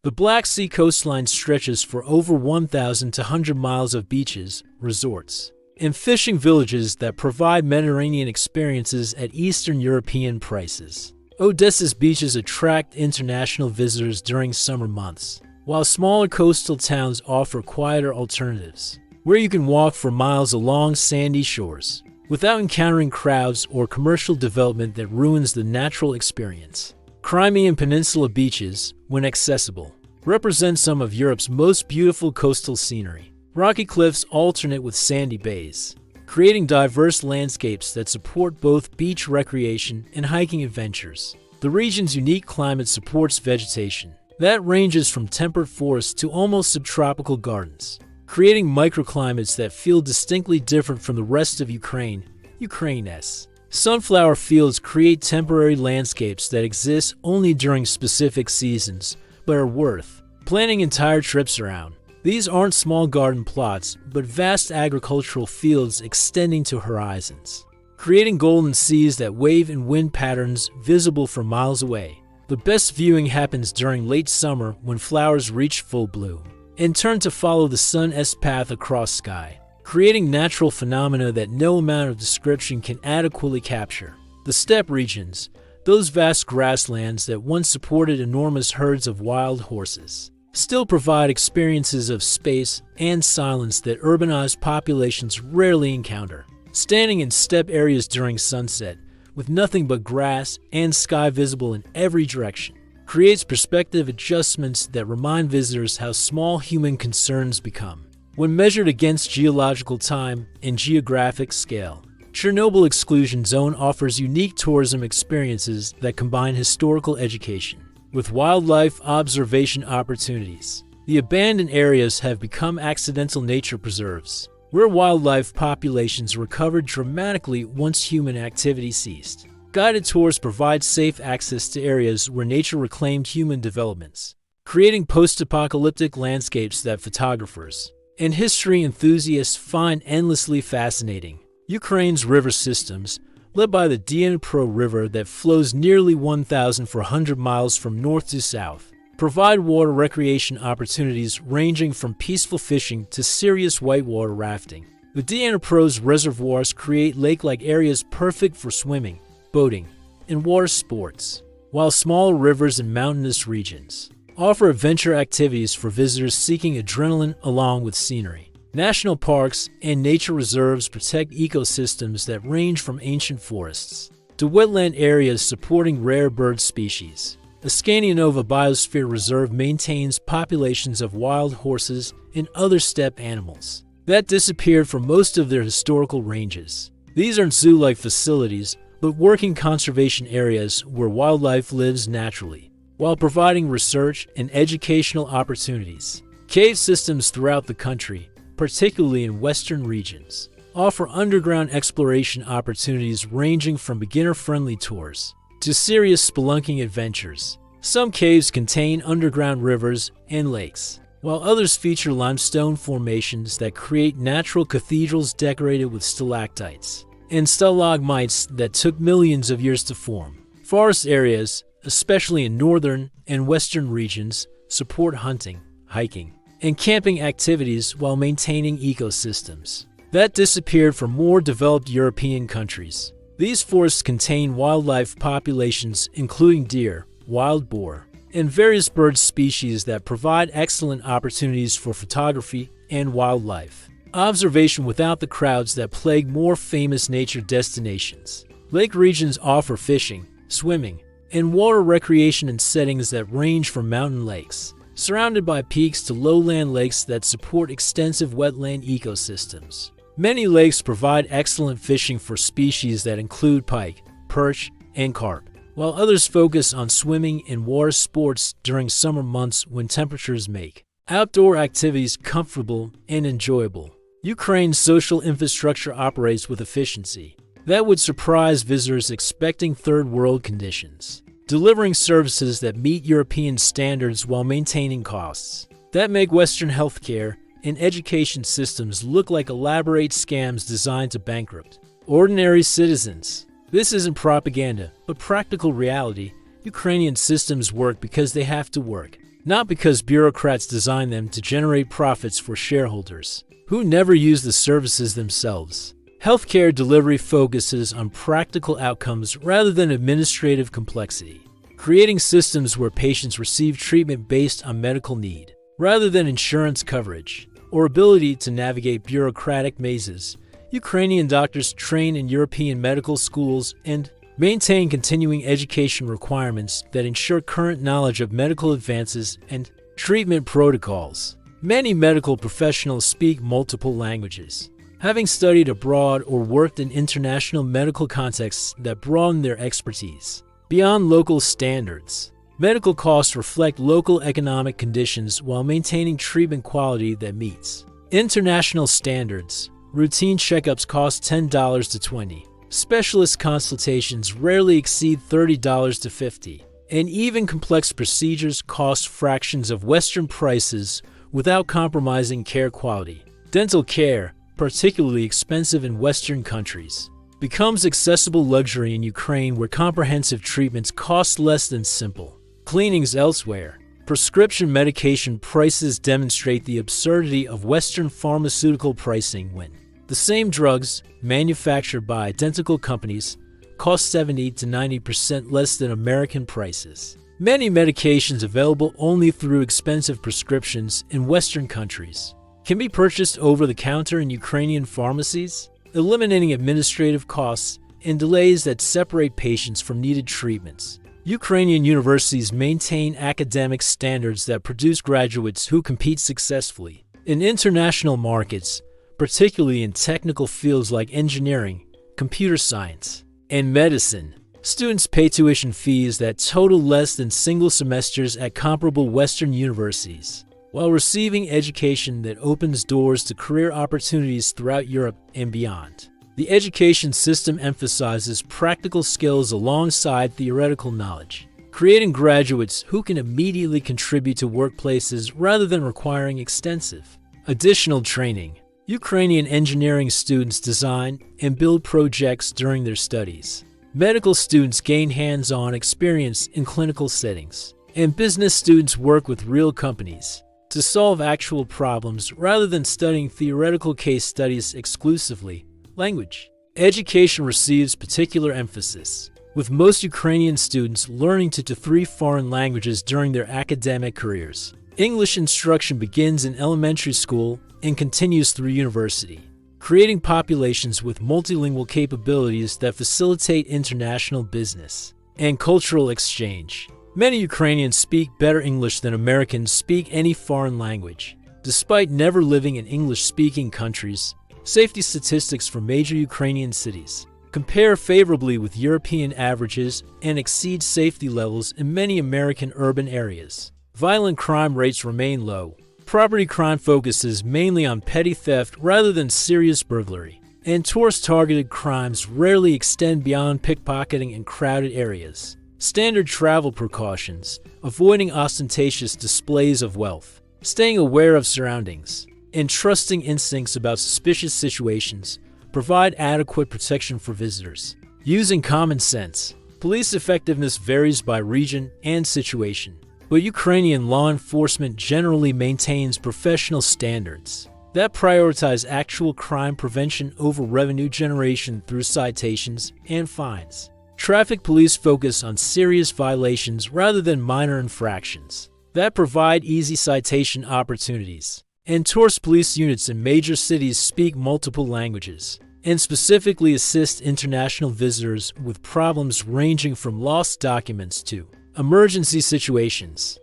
The Black Sea coastline stretches for over 1,200 miles of beaches, resorts, and fishing villages that provide Mediterranean experiences at Eastern European prices. Odessa's beaches attract international visitors during summer months, while smaller coastal towns offer quieter alternatives, where you can walk for miles along sandy shores, without encountering crowds or commercial development that ruins the natural experience. Crimean Peninsula beaches, when accessible, represent some of Europe's most beautiful coastal scenery. Rocky cliffs alternate with sandy bays, creating diverse landscapes that support both beach recreation and hiking adventures. The region's unique climate supports vegetation that ranges from temperate forests to almost subtropical gardens, creating microclimates that feel distinctly different from the rest of Ukraine. Ukraine's sunflower fields create temporary landscapes that exist only during specific seasons, but are worth planning entire trips around. These aren't small garden plots, but vast agricultural fields extending to horizons, creating golden seas that wave in wind patterns visible from miles away. The best viewing happens during late summer when flowers reach full bloom and turn to follow the sun's path across sky, creating natural phenomena that no amount of description can adequately capture. The steppe regions, those vast grasslands that once supported enormous herds of wild horses, still provide experiences of space and silence that urbanized populations rarely encounter. Standing in steppe areas during sunset, with nothing but grass and sky visible in every direction, creates perspective adjustments that remind visitors how small human concerns become when measured against geological time and geographic scale. Chernobyl Exclusion Zone offers unique tourism experiences that combine historical education with wildlife observation opportunities. The abandoned areas have become accidental nature preserves, where wildlife populations recovered dramatically once human activity ceased. Guided tours provide safe access to areas where nature reclaimed human developments, creating post-apocalyptic landscapes that photographers and history enthusiasts find endlessly fascinating. Ukraine's river systems, led by the Dnipro River that flows nearly 1,400 miles from north to south, provide water recreation opportunities ranging from peaceful fishing to serious whitewater rafting. The Dnipro's reservoirs create lake-like areas perfect for swimming, boating, and water sports, while smaller rivers and mountainous regions offer adventure activities for visitors seeking adrenaline along with scenery. National parks and nature reserves protect ecosystems that range from ancient forests to wetland areas supporting rare bird species. The Skandinava Biosphere Reserve maintains populations of wild horses and other steppe animals that disappeared from most of their historical ranges. These aren't zoo-like facilities, but working conservation areas where wildlife lives naturally, while providing research and educational opportunities. Cave systems throughout the country, particularly in western regions, offer underground exploration opportunities ranging from beginner-friendly tours to serious spelunking adventures. Some caves contain underground rivers and lakes, while others feature limestone formations that create natural cathedrals decorated with stalactites and stalagmites that took millions of years to form. Forest areas, especially in northern and western regions, support hunting, hiking, and camping activities while maintaining ecosystems that disappeared from more developed European countries. These forests contain wildlife populations including deer, wild boar, and various bird species that provide excellent opportunities for photography and wildlife observation without the crowds that plague more famous nature destinations. Lake regions offer fishing, swimming, and water recreation in settings that range from mountain lakes, surrounded by peaks, to lowland lakes that support extensive wetland ecosystems. Many lakes provide excellent fishing for species that include pike, perch, and carp, while others focus on swimming and water sports during summer months when temperatures make outdoor activities comfortable and enjoyable. Ukraine's social infrastructure operates with efficiency that would surprise visitors expecting third-world conditions, delivering services that meet European standards while maintaining costs that make Western healthcare and education systems look like elaborate scams designed to bankrupt ordinary citizens. This isn't propaganda, but practical reality. Ukrainian systems work because they have to work, not because bureaucrats design them to generate profits for shareholders who never use the services themselves. Healthcare delivery focuses on practical outcomes rather than administrative complexity, creating systems where patients receive treatment based on medical need, rather than insurance coverage or ability to navigate bureaucratic mazes. Ukrainian doctors train in European medical schools and maintain continuing education requirements that ensure current knowledge of medical advances and treatment protocols. Many medical professionals speak multiple languages, having studied abroad or worked in international medical contexts that broaden their expertise beyond local standards. Medical costs reflect local economic conditions while maintaining treatment quality that meets international standards. Routine checkups cost $10 to $20. Specialist consultations rarely exceed $30 to $50. And even complex procedures cost fractions of Western prices without compromising care quality. Dental care, particularly expensive in Western countries, becomes accessible luxury in Ukraine, where comprehensive treatments cost less than simple cleanings elsewhere. Prescription medication prices demonstrate the absurdity of Western pharmaceutical pricing when the same drugs, manufactured by identical companies, cost 70 to 90% less than American prices. Many medications available only through expensive prescriptions in Western countries can be purchased over the counter in Ukrainian pharmacies, eliminating administrative costs and delays that separate patients from needed treatments. Ukrainian universities maintain academic standards that produce graduates who compete successfully in international markets, particularly in technical fields like engineering, computer science, and medicine. Students pay tuition fees that total less than single semesters at comparable Western universities, while receiving education that opens doors to career opportunities throughout Europe and beyond. The education system emphasizes practical skills alongside theoretical knowledge, creating graduates who can immediately contribute to workplaces rather than requiring extensive additional training. Ukrainian engineering students design and build projects during their studies. Medical students gain hands-on experience in clinical settings, and business students work with real companies to solve actual problems rather than studying theoretical case studies exclusively. Language education receives particular emphasis, with most Ukrainian students learning 2 to 3 foreign languages during their academic careers. English instruction begins in elementary school and continues through university, creating populations with multilingual capabilities that facilitate international business and cultural exchange. Many Ukrainians speak better English than Americans speak any foreign language. Despite never living in English-speaking countries, safety statistics for major Ukrainian cities compare favorably with European averages and exceed safety levels in many American urban areas. Violent crime rates remain low. Property crime focuses mainly on petty theft rather than serious burglary, and tourist-targeted crimes rarely extend beyond pickpocketing in crowded areas. Standard travel precautions, avoiding ostentatious displays of wealth, staying aware of surroundings, and trusting instincts about suspicious situations provide adequate protection for visitors. Using common sense, police effectiveness varies by region and situation, but Ukrainian law enforcement generally maintains professional standards that prioritize actual crime prevention over revenue generation through citations and fines. Traffic police focus on serious violations rather than minor infractions that provide easy citation opportunities. And tourist police units in major cities speak multiple languages and specifically assist international visitors with problems ranging from lost documents to emergency situations.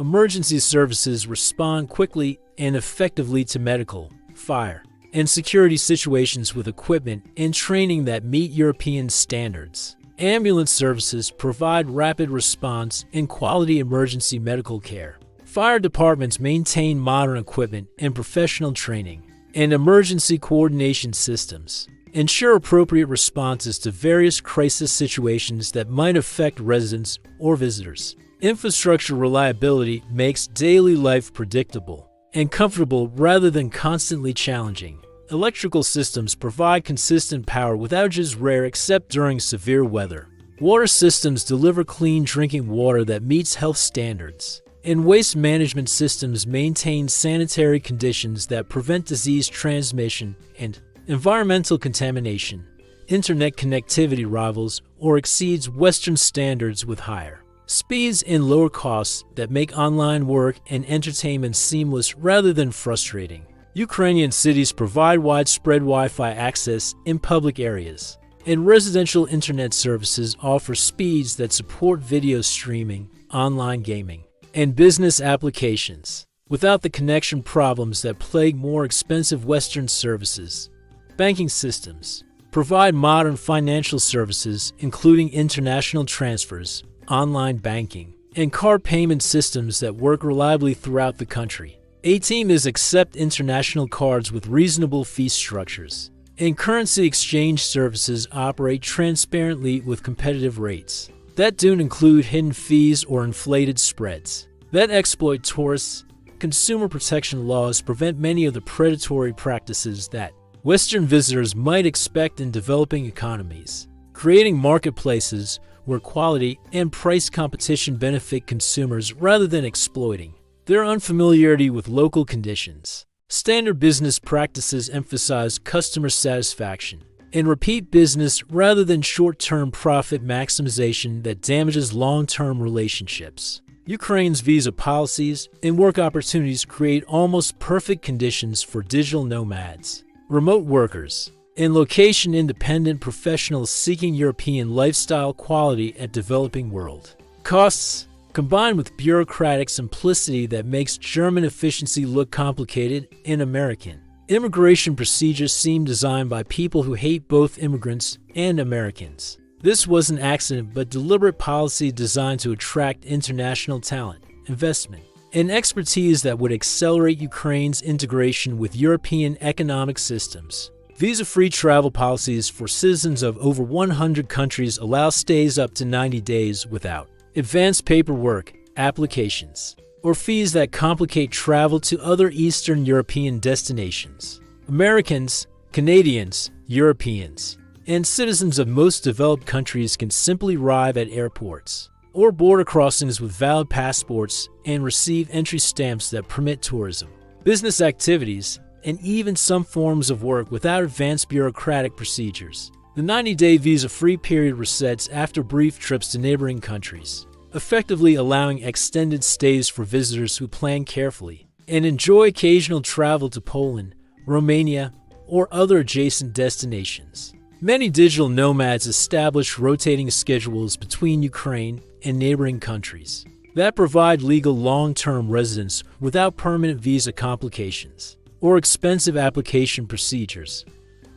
Emergency services respond quickly and effectively to medical, fire, and security situations with equipment and training that meet European standards. Ambulance services provide rapid response and quality emergency medical care. Fire departments maintain modern equipment and professional training, and emergency coordination systems ensure appropriate responses to various crisis situations that might affect residents or visitors. Infrastructure reliability makes daily life predictable and comfortable rather than constantly challenging. Electrical systems provide consistent power with outages rare except during severe weather. Water systems deliver clean drinking water that meets health standards. And waste management systems maintain sanitary conditions that prevent disease transmission and environmental contamination. Internet connectivity rivals or exceeds Western standards with higher speeds and lower costs that make online work and entertainment seamless rather than frustrating. Ukrainian cities provide widespread Wi-Fi access in public areas, and residential internet services offer speeds that support video streaming, online gaming, and business applications, without the connection problems that plague more expensive Western services. Banking systems provide modern financial services, including international transfers, online banking, and card payment systems that work reliably throughout the country. ATMs accept international cards with reasonable fee structures, and currency exchange services operate transparently with competitive rates that don't include hidden fees or inflated spreads that exploit tourists. Consumer protection laws prevent many of the predatory practices that Western visitors might expect in developing economies, creating marketplaces where quality and price competition benefit consumers rather than exploiting their unfamiliarity with local conditions. Standard business practices emphasize customer satisfaction and repeat business rather than short-term profit maximization that damages long-term relationships. Ukraine's visa policies and work opportunities create almost perfect conditions for digital nomads, remote workers, and location-independent professionals seeking European lifestyle quality at developing world. Costs, combined with bureaucratic simplicity that makes German efficiency look complicated and American. Immigration procedures seem designed by people who hate both immigrants and Americans. This was an accident but deliberate policy designed to attract international talent, investment, and expertise that would accelerate Ukraine's integration with European economic systems. Visa-free travel policies for citizens of over 100 countries allow stays up to 90 days without advanced paperwork, applications, or fees that complicate travel to other Eastern European destinations. Americans, Canadians, Europeans, and citizens of most developed countries can simply arrive at airports or border crossings with valid passports and receive entry stamps that permit tourism, business activities, and even some forms of work without advanced bureaucratic procedures. The 90-day visa-free period resets after brief trips to neighboring countries, effectively allowing extended stays for visitors who plan carefully and enjoy occasional travel to Poland, Romania, or other adjacent destinations. Many digital nomads establish rotating schedules between Ukraine and neighboring countries that provide legal long-term residence without permanent visa complications or expensive application procedures.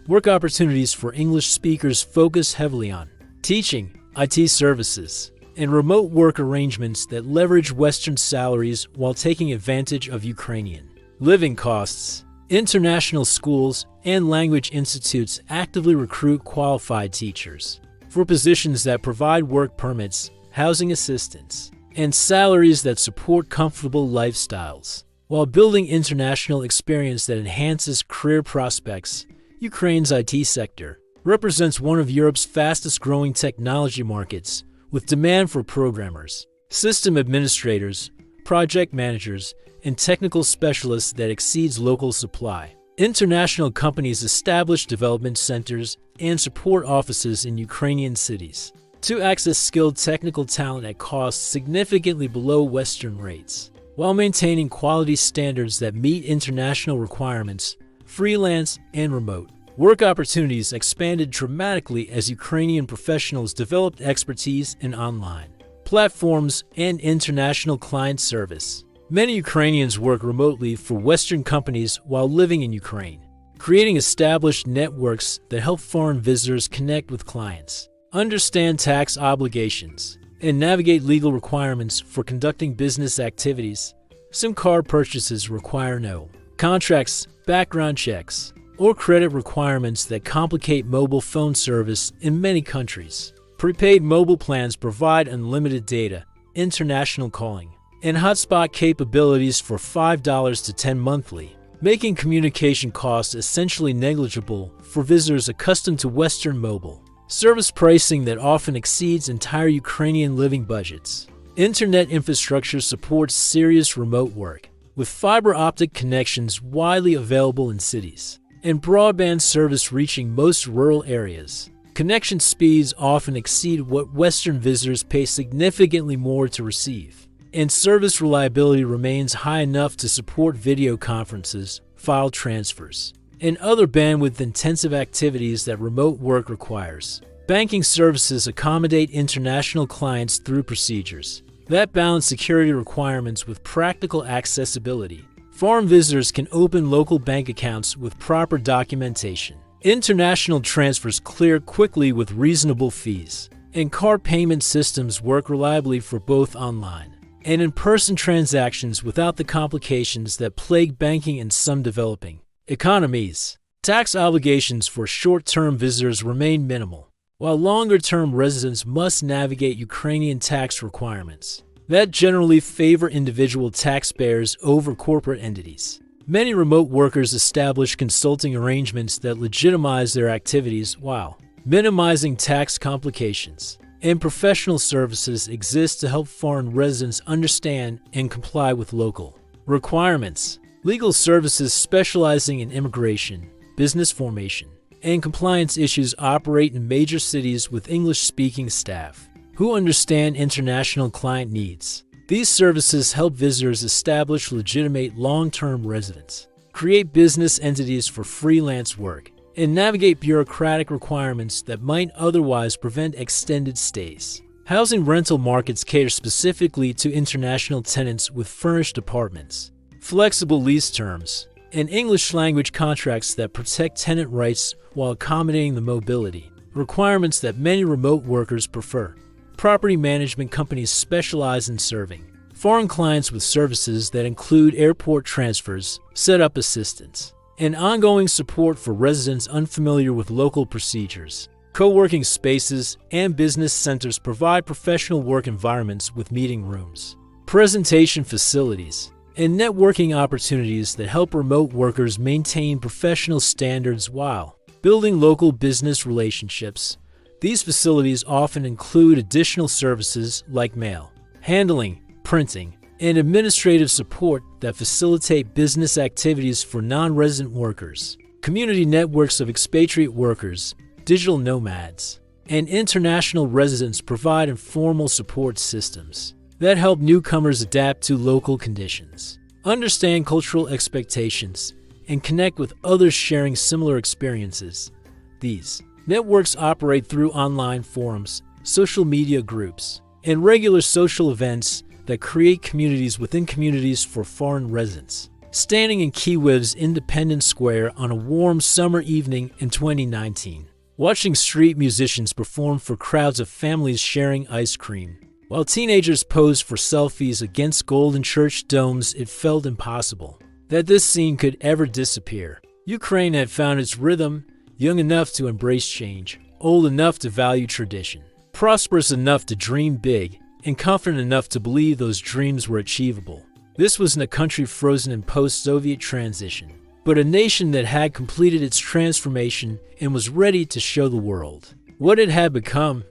Work opportunities for English speakers focus heavily on teaching, IT services, and remote work arrangements that leverage Western salaries while taking advantage of Ukrainian living costs. International schools and language institutes actively recruit qualified teachers for positions that provide work permits, housing assistance, and salaries that support comfortable lifestyles. While building international experience that enhances career prospects, Ukraine's IT sector represents one of Europe's fastest-growing technology markets, with demand for programmers, system administrators, project managers, and technical specialists that exceeds local supply. International companies establish development centers and support offices in Ukrainian cities to access skilled technical talent at costs significantly below Western rates, while maintaining quality standards that meet international requirements. Freelance and remote work opportunities expanded dramatically as Ukrainian professionals developed expertise in online platforms and international client service. Many Ukrainians work remotely for Western companies while living in Ukraine, creating established networks that help foreign visitors connect with clients, understand tax obligations, and navigate legal requirements for conducting business activities. SIM card purchases require no contracts, background checks, or credit requirements that complicate mobile phone service in many countries. Prepaid mobile plans provide unlimited data, international calling, and hotspot capabilities for $5 to $10 monthly, making communication costs essentially negligible for visitors accustomed to Western mobile service pricing that often exceeds entire Ukrainian living budgets. Internet infrastructure supports serious remote work, with fiber optic connections widely available in cities, and broadband service reaching most rural areas. Connection speeds often exceed what Western visitors pay significantly more to receive, and service reliability remains high enough to support video conferences, file transfers, and other bandwidth-intensive activities that remote work requires. Banking services accommodate international clients through procedures that balance security requirements with practical accessibility. Foreign visitors can open local bank accounts with proper documentation. International transfers clear quickly with reasonable fees, and card payment systems work reliably for both online and in-person transactions without the complications that plague banking in some developing economies. Tax obligations for short-term visitors remain minimal, while longer-term residents must navigate Ukrainian tax requirements that generally favor individual taxpayers over corporate entities. Many remote workers establish consulting arrangements that legitimize their activities while minimizing tax complications, and professional services exist to help foreign residents understand and comply with local requirements. Legal services specializing in immigration, business formation, and compliance issues operate in major cities with English-speaking staff who understand international client needs. These services help visitors establish legitimate long-term residence, create business entities for freelance work, and navigate bureaucratic requirements that might otherwise prevent extended stays. Housing rental markets cater specifically to international tenants with furnished apartments, flexible lease terms, and English-language contracts that protect tenant rights while accommodating the mobility requirements that many remote workers prefer. Property management companies specialize in serving foreign clients with services that include airport transfers, setup assistance, and ongoing support for residents unfamiliar with local procedures. Co-working spaces and business centers provide professional work environments with meeting rooms, presentation facilities, and networking opportunities that help remote workers maintain professional standards while building local business relationships. These facilities often include additional services like mail handling, printing, and administrative support that facilitate business activities for non-resident workers. Community networks of expatriate workers, digital nomads, and international residents provide informal support systems that help newcomers adapt to local conditions, understand cultural expectations, and connect with others sharing similar experiences. These networks operate through online forums, social media groups, and regular social events that create communities within communities for foreign residents. Standing in Kiev's Independence Square on a warm summer evening in 2019, watching street musicians perform for crowds of families sharing ice cream, while teenagers posed for selfies against golden church domes, it felt impossible that this scene could ever disappear. Ukraine had found its rhythm, young enough to embrace change, old enough to value tradition, prosperous enough to dream big, and confident enough to believe those dreams were achievable. This wasn't a country frozen in post-Soviet transition, but a nation that had completed its transformation and was ready to show the world what it had become.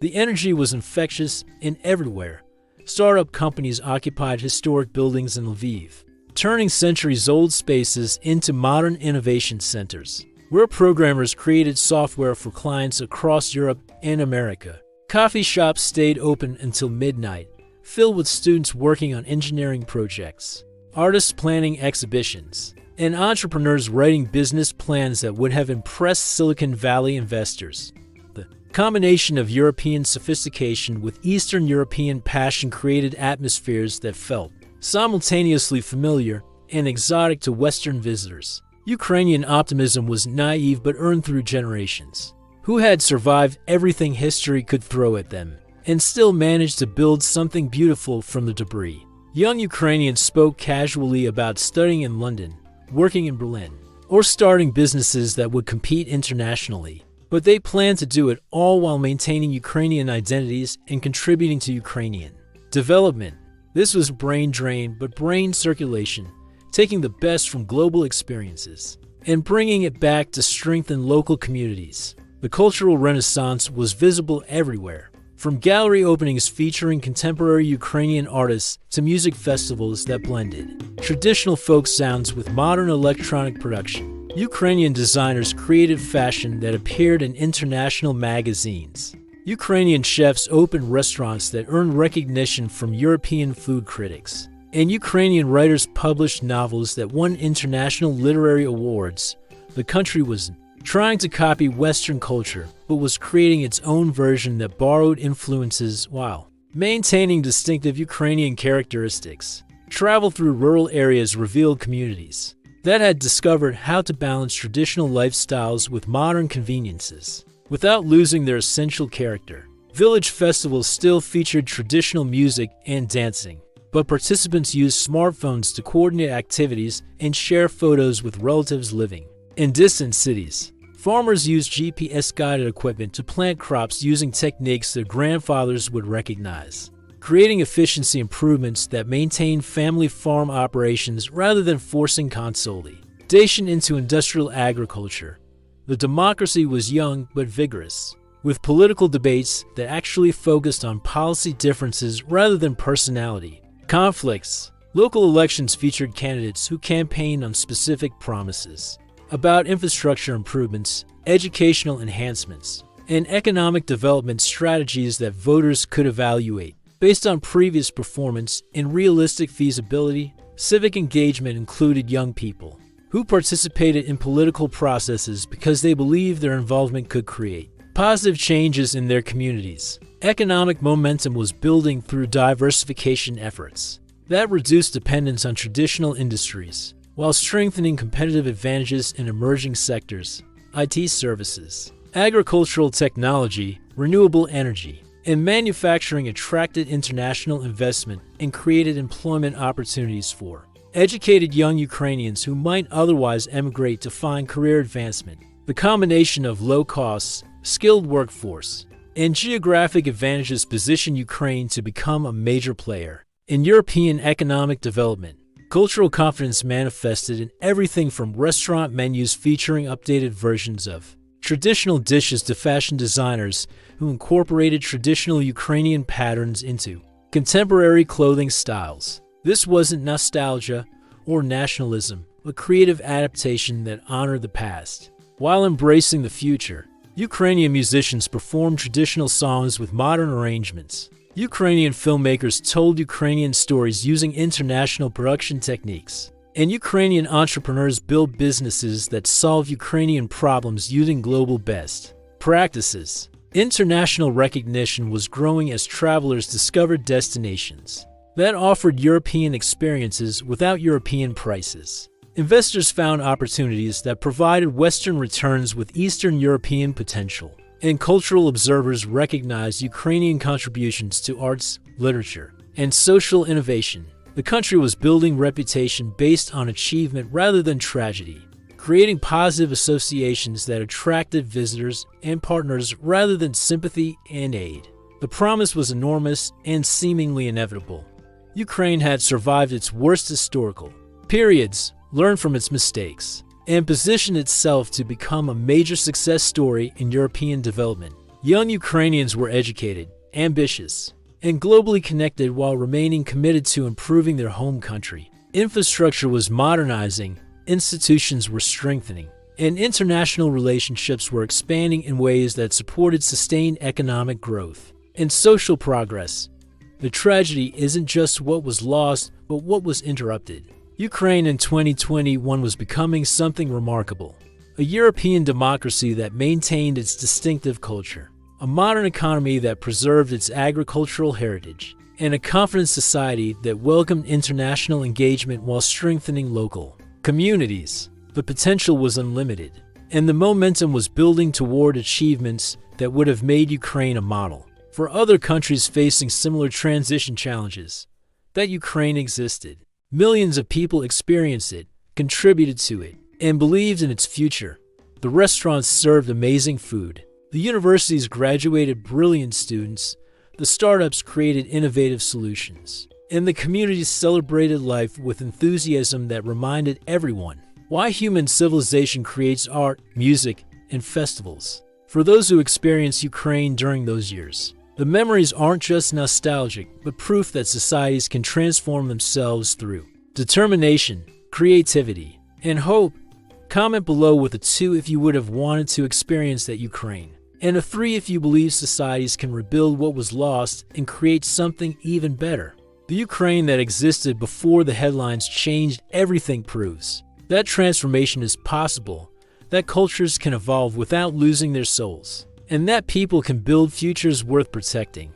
The energy was infectious and everywhere. Startup companies occupied historic buildings in Lviv, turning centuries-old spaces into modern innovation centers, where programmers created software for clients across Europe and America. Coffee shops stayed open until midnight, filled with students working on engineering projects, artists planning exhibitions, and entrepreneurs writing business plans that would have impressed Silicon Valley investors. The combination of European sophistication with Eastern European passion created atmospheres that felt simultaneously familiar and exotic to Western visitors. Ukrainian optimism was naive but earned through generations, who had survived everything history could throw at them, and still managed to build something beautiful from the debris. Young Ukrainians spoke casually about studying in London, working in Berlin, or starting businesses that would compete internationally. But they planned to do it all while maintaining Ukrainian identities and contributing to Ukrainian development. This was brain drain, but brain circulation, taking the best from global experiences and bringing it back to strengthen local communities. The cultural renaissance was visible everywhere, from gallery openings featuring contemporary Ukrainian artists to music festivals that blended traditional folk sounds with modern electronic production. Ukrainian designers created fashion that appeared in international magazines. Ukrainian chefs opened restaurants that earned recognition from European food critics. And Ukrainian writers published novels that won international literary awards. The country was trying to copy Western culture, but was creating its own version that borrowed influences while maintaining distinctive Ukrainian characteristics. Travel through rural areas revealed communities that had discovered how to balance traditional lifestyles with modern conveniences without losing their essential character. Village festivals still featured traditional music and dancing, but participants used smartphones to coordinate activities and share photos with relatives living in distant cities. Farmers used GPS-guided equipment to plant crops using techniques their grandfathers would recognize, creating efficiency improvements that maintained family farm operations rather than forcing consolidation into industrial agriculture. The democracy was young but vigorous, with political debates that actually focused on policy differences rather than personality conflicts. Local elections featured candidates who campaigned on specific promises about infrastructure improvements, educational enhancements, and economic development strategies that voters could evaluate based on previous performance and realistic feasibility. Civic engagement included young people who participated in political processes because they believed their involvement could create positive changes in their communities. Economic momentum was building through diversification efforts that reduced dependence on traditional industries, while strengthening competitive advantages in emerging sectors, IT services, agricultural technology, renewable energy, and manufacturing attracted international investment and created employment opportunities for educated young Ukrainians who might otherwise emigrate to find career advancement. The combination of low costs, skilled workforce, and geographic advantages position Ukraine to become a major player in European economic development. Cultural confidence manifested in everything from restaurant menus featuring updated versions of traditional dishes to fashion designers who incorporated traditional Ukrainian patterns into contemporary clothing styles. This wasn't nostalgia or nationalism, but creative adaptation that honored the past while embracing the future. Ukrainian musicians performed traditional songs with modern arrangements. Ukrainian filmmakers told Ukrainian stories using international production techniques. And Ukrainian entrepreneurs built businesses that solve Ukrainian problems using global best practices. International recognition was growing as travelers discovered destinations that offered European experiences without European prices. Investors found opportunities that provided Western returns with Eastern European potential. And cultural observers recognized Ukrainian contributions to arts, literature, and social innovation. The country was building reputation based on achievement rather than tragedy, creating positive associations that attracted visitors and partners rather than sympathy and aid. The promise was enormous and seemingly inevitable. Ukraine had survived its worst historical periods, learned from its mistakes, and positioned itself to become a major success story in European development. Young Ukrainians were educated, ambitious, and globally connected while remaining committed to improving their home country. Infrastructure was modernizing, institutions were strengthening, and international relationships were expanding in ways that supported sustained economic growth and social progress. The tragedy isn't just what was lost, but what was interrupted. Ukraine in 2021 was becoming something remarkable. A European democracy that maintained its distinctive culture, a modern economy that preserved its agricultural heritage, and a confident society that welcomed international engagement while strengthening local communities. The potential was unlimited, and the momentum was building toward achievements that would have made Ukraine a model for other countries facing similar transition challenges. That Ukraine existed. Millions of people experienced it, contributed to it, and believed in its future. The restaurants served amazing food. The universities graduated brilliant students. The startups created innovative solutions. And the communities celebrated life with enthusiasm that reminded everyone why human civilization creates art, music, and festivals. For those who experienced Ukraine during those years, the memories aren't just nostalgic, but proof that societies can transform themselves through determination, creativity, and hope. Comment below with a 2 if you would have wanted to experience that Ukraine, and a 3 if you believe societies can rebuild what was lost and create something even better. The Ukraine that existed before the headlines changed everything proves that transformation is possible, that cultures can evolve without losing their souls, and that people can build futures worth protecting.